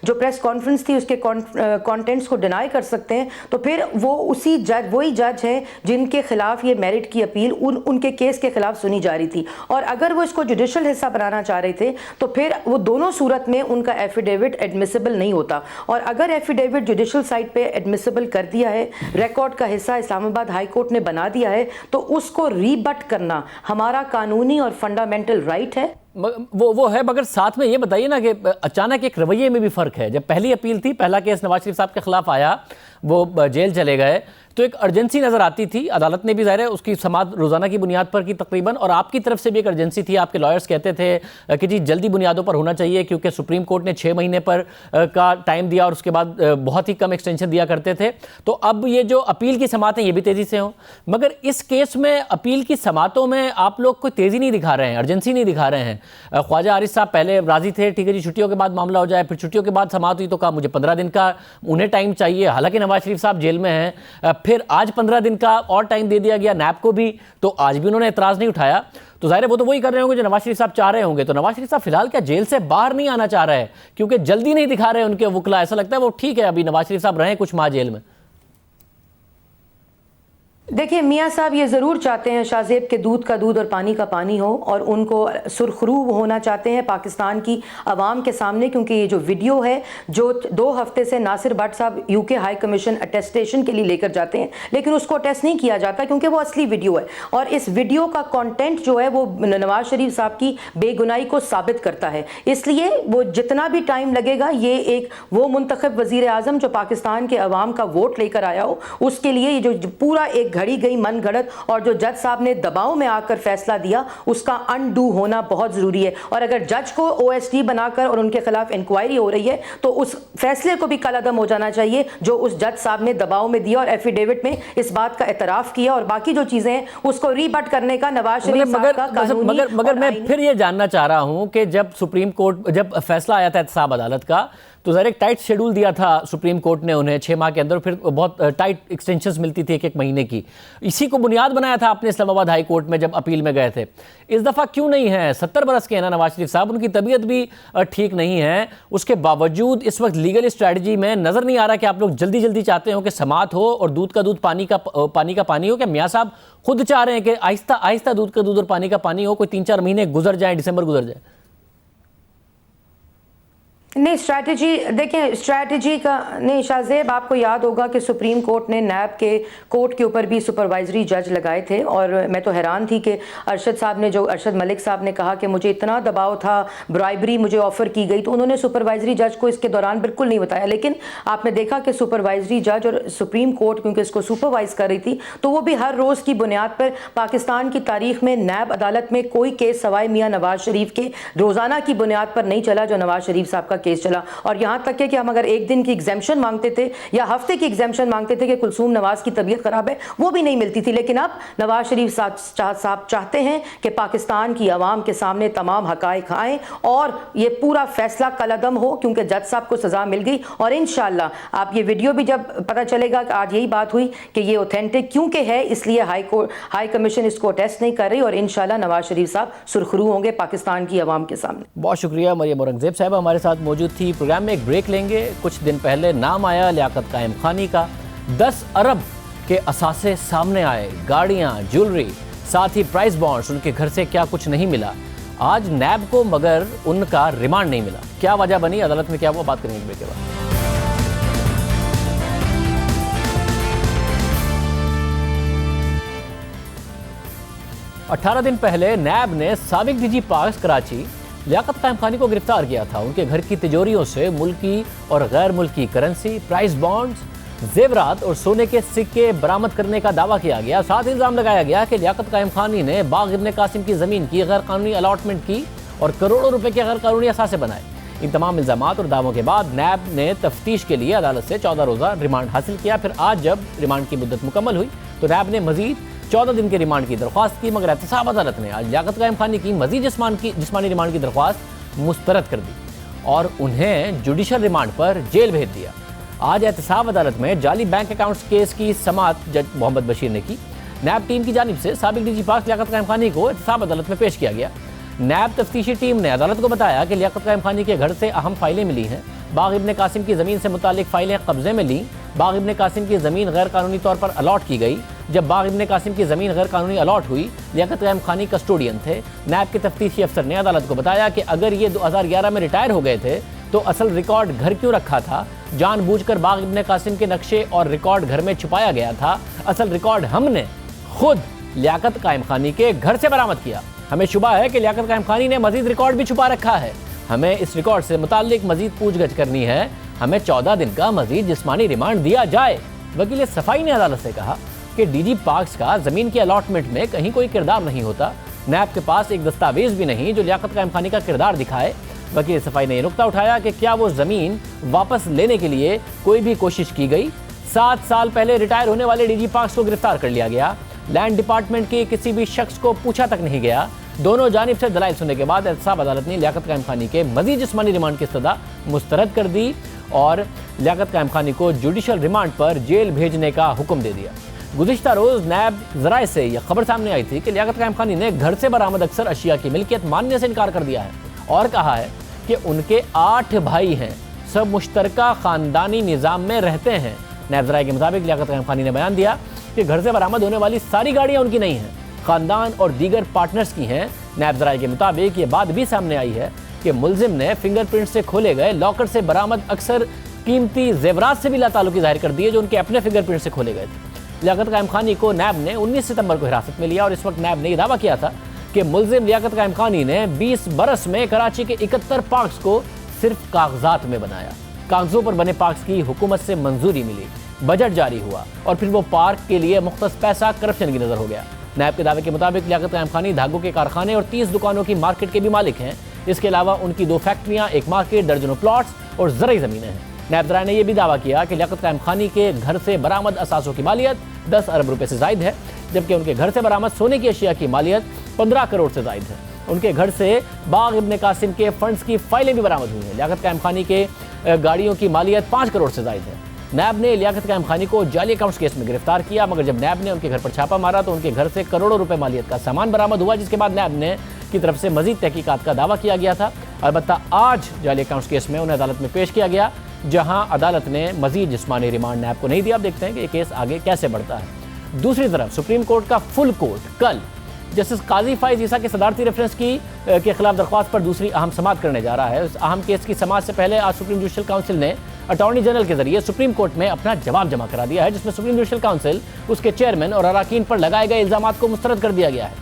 जो प्रेस कॉन्फ्रेंस थी उसके कॉन्टेंट्स को डिनाई कर सकते हैं, तो फिर वो उसी जज वही जज हैं जिनके खिलाफ ये मेरिट की अपील उनके केस के खिलाफ सुनी जा रही थी। और अगर वो इसको जुडिशल हिस्सा बनाना चाह रहे थे तो फिर वो दोनों सूरत में उनका एफिडेविट एडमिसिबल नहीं होता। और अगर एफिडेविट जुडिशल साइड पे एडमिसिबल कर दिया है, रिकॉर्ड का हिस्सा इस्लामाबाद हाई कोर्ट ने बना दिया है, तो उसको रीबट करना हमारा कानूनी और फंडामेंटल राइट है। वो है, मगर साथ में ये बताइए ना कि अचानक एक रवैये में भी फर्क है। जब पहली अपील थी, पहला केस नवाज शरीफ साहब के खिलाफ आया, वो जेल चले गए, तो एक अर्जेंसी नजर आती थी। अदालत ने भी ज़ाहिर है उसकी समाअत रोजाना की बुनियाद पर की तकरीबन, और आपकी तरफ से भी एक अर्जेंसी थी। आपके लॉयर्स कहते थे कि जी जल्दी बुनियादों पर होना चाहिए, क्योंकि सुप्रीम कोर्ट ने 6 महीने पर का टाइम दिया और उसके बाद बहुत ही कम एक्सटेंशन दिया करते थे। तो अब ये जो अपील की समातें ये भी तेज़ी से हों, मगर इस केस में अपील की समातों में आप लोग कोई तेज़ी नहीं दिखा रहे हैं, अर्जेंसी नहीं दिखा रहे हैं। ख्वाजा हारिस साहब पहले राजी थे, ठीक है जी छुट्टियों के बाद मामला हो जाए, फिर छुट्टियों के बाद समात हुई तो कहा मुझे 15 दिन का उन्हें टाइम चाहिए, हालांकि नवाज शरीफ साहब जेल में हैं। फिर आज 15 दिन का और टाइम दे दिया गया नैब को भी, तो आज भी उन्होंने एतराज़ नहीं उठाया। तो जाहिर है वो तो वही कर रहे होंगे जो नवाज शरीफ साहब चाह रहे होंगे। तो नवाज शरीफ साहब फिलहाल क्या जेल से बाहर नहीं आना चाह रहे हैं क्योंकि जल्दी नहीं दिखा रहे उनके वकला? ऐसा लगता है वो ठीक है अभी नवाज शरीफ साहब रहे कुछ माह जेल में। देखिए मियाँ साहब ये ज़रूर चाहते हैं शाहजेब के दूध का दूध और पानी का पानी हो, और उनको सुरखरू होना चाहते हैं पाकिस्तान की आवाम के सामने, क्योंकि ये जो वीडियो है जो 2 हफ्ते से नासिर भट्ट साहब यूके हाई कमीशन अटेस्टेशन के लिए लेकर जाते हैं, लेकिन उसको अटेस्ट नहीं किया जाता क्योंकि वो असली वीडियो है, और इस वीडियो का कंटेंट जो है वो नवाज शरीफ साहब की बेगुनाही को साबित करता है। इसलिए वो जितना भी टाइम लगेगा, ये एक वो मुंतखब वज़ीर आज़म जो पाकिस्तान के अवाम का वोट लेकर आया हो, उसके लिए ये जो पूरा एक घड़ी गई मन गढ़त और जो जज साहब ने दबाव में आकर फैसला दिया उसका अनडू होना बहुत जरूरी है। और अगर जज को OST बनाकर और उनके खिलाफ इंक्वायरी हो रही है तो उस फैसले को भी कलअदम हो जाना चाहिए जो उस जज साहब ने दबाव में दिया और एफिडेविट में इस बात का एतराफ किया, और बाकी जो चीजें हैं उसको रीबट करने का नवाज शरीफ साहब का कानूनी मगर मैं फिर ये जानना चाह रहा हूं कि जब सुप्रीम कोर्ट जब फैसला आया था एहतसाब अदालत का, तो ज़रा एक टाइट शेड्यूल दिया था सुप्रीम कोर्ट ने उन्हें 6 माह के अंदर, फिर बहुत टाइट एक्सटेंशंस मिलती थी एक महीने की। इसी को बुनियाद बनाया था आपने इस्लामाबाद हाई कोर्ट में जब अपील में गए थे। इस दफ़ा क्यों नहीं है? 70 बरस के हैं ना नवाज शरीफ साहब, उनकी तबीयत भी ठीक नहीं है, उसके बावजूद इस वक्त लीगल स्ट्रैटेजी में नज़र नहीं आ रहा कि आप लोग जल्दी जल्दी चाहते हो कि समात हो और दूध का दूध पानी का पानी हो। क्या मियाँ साहब खुद चाह रहे हैं कि आहिस्ता आहिस्ता दूध का दूध और पानी का पानी हो, कोई 3-4 महीने गुजर जाए, दिसंबर गुजर जाए? नहीं, स्ट्रैटेजी देखें, स्ट्रैटेजी का नहीं। शाहजेब, आपको याद होगा कि सुप्रीम कोर्ट ने नैब के कोर्ट के ऊपर भी सुपरवाइजरी जज लगाए थे, और मैं तो हैरान थी कि अरशद मलिक साहब ने कहा कि मुझे इतना दबाव था, ब्राइबरी मुझे ऑफ़र की गई, तो उन्होंने सुपरवाइजरी जज को इसके दौरान बिल्कुल नहीं बताया। लेकिन आपने देखा कि सुपरवाइजरी जज और सुप्रीम कोर्ट क्योंकि इसको सुपरवाइज कर रही थी, तो वो भी हर रोज़ की बुनियाद पर पाकिस्तान की तारीख में नैब अदालत में कोई केस सवाए मियाँ नवाज शरीफ के रोज़ाना की बुनियाद पर नहीं चला जो नवाज शरीफ साहब का केस चला। और यहाँ तक कि हम अगर एक दिन की एग्जाम्शन मांगते थे या हफ्ते की एग्जाम्शन मांगते थे कि कुलसूम नवाज की तबीयत खराब है, वो भी नहीं मिलती थी। लेकिन अब नवाज शरीफ साहब चाहते हैं कि पाकिस्तान की आवाम के सामने तमाम हकाइक आएँ और ये पूरा फैसला कलअदम हो, क्योंकि जज साहब को सजा मिल गई। और इंशाल्लाह आप ये वीडियो भी जब पता चलेगा कि आज यही बात हुई कि ये ऑथेंटिक क्योंकि है, इसलिए हाई कमीशन इसको टेस्ट नहीं कर रही, और इंशाल्लाह नवाज शरीफ साहब सुरखरू होंगे पाकिस्तान की आवाम के सामने। बहुत शुक्रिया। मरियम औरंगजेब साहब हमारे साथ मौजूद थी। प्रोग्राम में एक ब्रेक लेंगे। कुछ दिन पहले नाम आया लियाकत कायम खानी का, 10 अरब के असासे सामने आए, गाड़ियां, ज्वेलरी, साथ ही प्राइस बॉन्ड्स, उनके घर से क्या कुछ नहीं मिला। आज नैब को मगर उनका रिमांड नहीं मिला। क्या वजह बनी, अदालत में क्या हुआ, बात करेंगे ब्रेक के बाद। 18 दिन पहले नैब ने साबिक डीजी पार्क्स कराची लियाकत कायम खानी को गिरफ्तार किया था। उनके घर की तिजोरियों से मुल्की और गैर मुल्की करेंसी, प्राइस बॉन्ड्स, जेवरात और सोने के सिक्के बरामद करने का दावा किया गया। साथ ही इल्जाम लगाया गया कि लियाकत कायम खानी ने बाग इब्ने कासिम की ज़मीन की गैर कानूनी अलॉटमेंट की और करोड़ों रुपए के गैर कानूनी असासे बनाए। इन तमाम इल्जामात और दावों के बाद नैब ने तफ्तीश के लिए अदालत से 14 रोज़ा रिमांड हासिल किया। फिर आज जब रिमांड की मुद्दत मुकम्मल हुई तो नैब ने मजीद 14 दिन के रिमांड की दरख्वास्त की, मगर एहतसाब अदालत ने आज लियाकत कायम खानी की मजीद जिस्मानी रिमांड की दरख्वास्त मुस्तरद कर दी और उन्हें जुडिशल रिमांड पर जेल भेज दिया। आज एहतसाब अदालत में जाली बैंक अकाउंट्स केस की समाअत जज मोहम्मद बशीर ने की। नैब टीम की जानिब से साबिक डीजी पार्क्स लियाकत कायम खानी को एहतसाब अदालत में पेश किया गया। नैब तफ्तीशी टीम ने अदालत को बताया कि लियाकत कायम खानी के घर से अहम फाइलें मिली हैं। बाग इब्ने कासिम की ज़मीन से मुतालिक फाइलें कब्जे में लीं। बाग इब्ने कासिम की ज़मीन गैर कानूनी तौर पर अलॉट की गई। जब बाग इब्ने कासिम की ज़मीन गैर कानूनी अलॉट हुई, लियाकत कायम खानी कस्टोडियन थे। नैब के तफ्तीशी अफसर ने अदालत को बताया कि अगर ये 2011 में रिटायर हो गए थे तो असल रिकॉर्ड घर क्यों रखा था? जानबूझकर बाग इब्ने कासिम के नक्शे और रिकॉर्ड घर में छुपाया गया था। असल रिकॉर्ड हमने खुद लियाकत कायम खानी के घर से बरामद किया। हमें शुबा है कि लियाकत कायम खानी ने मजीद रिकॉर्ड भी छुपा रखा है। हमें इस रिकॉर्ड से मुताल्लिक मजीद पूछगछ करनी है। हमें 14 दिन का मजीद जिस्मानी रिमांड दिया जाए। वकील सफाई ने अदालत से कहा कि डीजी पार्क्स का ज़मीन की अलॉटमेंट में कहीं कोई किरदार नहीं होता। नैब के पास एक दस्तावेज भी नहीं जो लियाकत कायम खानी का किरदार दिखाए। वकील सफाई ने नुक्ता उठाया कि क्या वो ज़मीन वापस लेने के लिए कोई भी कोशिश की गई? 7 साल पहले रिटायर होने वाले डीजी पार्क्स को गिरफ्तार कर लिया गया। लैंड डिपार्टमेंट के किसी भी शख्स को पूछा तक नहीं गया। दोनों जानिब से दलाइल सुनने के बाद एहतसाब अदालत ने लियाकत कायम खानी के मजीद जिस्मानी रिमांड की सजा मुस्तरद कर दी और लियाकत कायम खानी को जुडिशल रिमांड पर जेल भेजने का हुक्म दे दिया। गुज़िश्ता रोज़ नैब ज़राए से यह खबर सामने आई थी कि लियाकत कायम खानी ने घर से बरामद अक्सर अशिया की मिल्कियत मानने से इनकार कर दिया है और कहा है कि उनके 8 भाई हैं, सब मुश्तरका ख़ानदानी निज़ाम में रहते हैं। नैब ज़राए के मुताबिक लियाकत कायम खानी ने बयान दिया कि घर से बरामद होने वाली सारी गाड़ियाँ उनकी नहीं हैं, ख़ानदान और दीगर पार्टनर्स की हैं। नैब ज़राए के मुताबिक ये बात भी सामने आई है कि मुलजिम ने फिंगरप्रिंट से खोले गए लॉकर से बरामद अक्सर कीमती जेवरात से भी लाताल्लुकी ज़ाहिर कर दिए जो उनके अपने फिंगरप्रिंट से खोले गए थे। लियाकत कायम खानी को नैब ने 19 सितंबर को हिरासत में लिया और इस वक्त नैब ने यह दावा किया था कि मुलजिम लियाकत कायम खानी ने 20 बरस में कराची के 71 पार्क्स को सिर्फ कागजात में बनाया। कागजों पर बने पार्क्स की हुकूमत से मंजूरी मिली, बजट जारी हुआ और फिर वो पार्क के लिए मुख्तस पैसा करप्शन की नज़र हो गया। नैब के दावे के मुताबिक लियाकत कायम खानी धागों के कारखाने और 30 दुकानों की मार्केट के भी मालिक हैं। इसके अलावा उनकी 2 फैक्ट्रियाँ, एक मार्केट, दर्जनों प्लॉट्स और ज़रई ज़मीनें हैं। नैब ज़राए ने यह भी दावा किया कि लियाकत कायम खानी के घर से बरामद असासों की मालियत 10 अरब रुपए से ज़ायद है, जबकि उनके घर से बरामद सोने की अशिया की मालियत 15 करोड़ से ज़ायद है। उनके घर से बाग इब्न कासिम के फंड्स की फाइलें भी बरामद हुई हैं। लियाकत कायम खानी के गाड़ियों की मालियत 5 करोड़ से ज़ायद है। नैब ने लियाकत कायम खानी को जाली अकाउंट्स केस में गिरफ्तार किया, मगर जब नैब ने उनके घर पर छापा मारा तो उनके घर से करोड़ों रुपए मालियत का सामान बरामद हुआ, जिसके बाद नैब ने की तरफ से मजीद तहकीकात का दावा किया गया था। अलबत्ता आज जाली अकाउंट्स केस में उन्हें अदालत में पेश किया गया, जहां अदालत ने मजीद जिस्मानी रिमांड नैब को नहीं दिया। अब देखते हैं कि ये केस आगे कैसे बढ़ता है। दूसरी तरफ सुप्रीम कोर्ट का फुल कोर्ट कल जस्टिस काजी फाइज ईसा के सदारती रेफरेंस के खिलाफ दरख्वास्त पर दूसरी अहम समाअत करने जा रहा है। इस अहम केस की समाअत से पहले आज सुप्रीम जुडिशल काउंसिल ने अटॉर्नी जनरल के जरिए सुप्रीम कोर्ट में अपना जवाब जमा करा दिया है, जिसमें सुप्रीम जुडिशल काउंसिल, उसके चेयरमैन और अराकीन पर लगाए गए इल्जामात को मुस्तरद कर दिया गया है।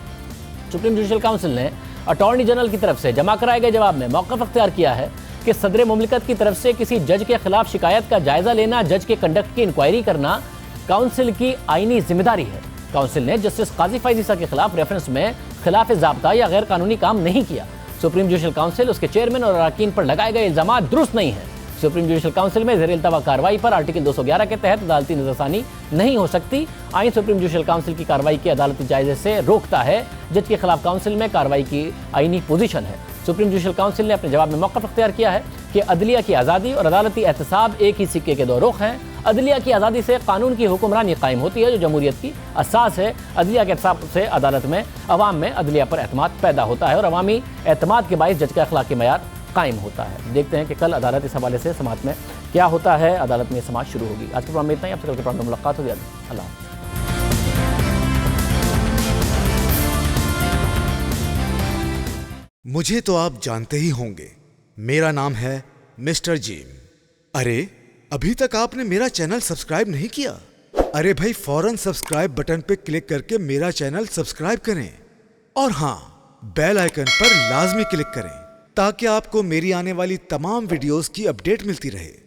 सुप्रीम जुडिशल काउंसिल ने अटॉर्नी जनरल की तरफ से जमा कराए गए जवाब में मौक़िफ़ अख्तियार किया है कि सदर मुमलिकत की तरफ से किसी जज के खिलाफ शिकायत का जायजा लेना, जज के कंडक्ट की इंक्वायरी करना काउंसिल की आईनी जिम्मेदारी है। काउंसिल ने जस्टिस काजी फाइज ईसा के खिलाफ रेफरेंस में खिलाफ ज़ाब्ता या गैर कानूनी काम नहीं किया। सुप्रीम जुडिशल काउंसिल, उसके चेयरमैन और अराकीन पर लगाए गए इल्जामात दुरुस्त नहीं है। सुप्रीम जुडिशल काउंसिल में ज़ेर इल्तवा कार्रवाई पर आर्टिकल 211 के तहत अदालती नज़रसानी नहीं हो सकती। आइन सुप्रीम जुडिशल काउंसिल की कार्रवाई के अदालती जायजे से रोकता है। जज के खिलाफ काउंसिल में कार्रवाई की आईनी पोजीशन है। सुप्रीम जुडिशल काउंसिल ने अपने जवाब में मौक़िफ़ अख्तियार किया है कि अदलिया की आज़ादी और अदालती एहतसाब एक ही सिक्के के दो रुख हैं। अदलिया की आज़ादी से कानून की हुक्मरानी कायम होती है, जो जमहूरियत की असास है। अदलिया के एहतसाब से अदालत में अवाम में अदलिया पर एतमाद पैदा होता है और अवामी एतमाद के बाइस जज का अखलाकी मयार कायम होता है। देखते हैं कि कल अदालत इस हवाले से समाअत में क्या होता है। अदालत में समाअत शुरू होगी। आज के प्रोग्राम में इतना ही। आपसे कल के प्रोग्राम में मुलाकात होगी। अल्लाह हाफ़िज़। मुझे तो आप जानते ही होंगे, मेरा नाम है मिस्टर जीम। अरे अभी तक आपने मेरा चैनल सब्सक्राइब नहीं किया? अरे भाई फौरन सब्सक्राइब बटन पे क्लिक करके मेरा चैनल सब्सक्राइब करें और हाँ, बेल आइकन पर लाजमी क्लिक करें ताकि आपको मेरी आने वाली तमाम वीडियोस की अपडेट मिलती रहे।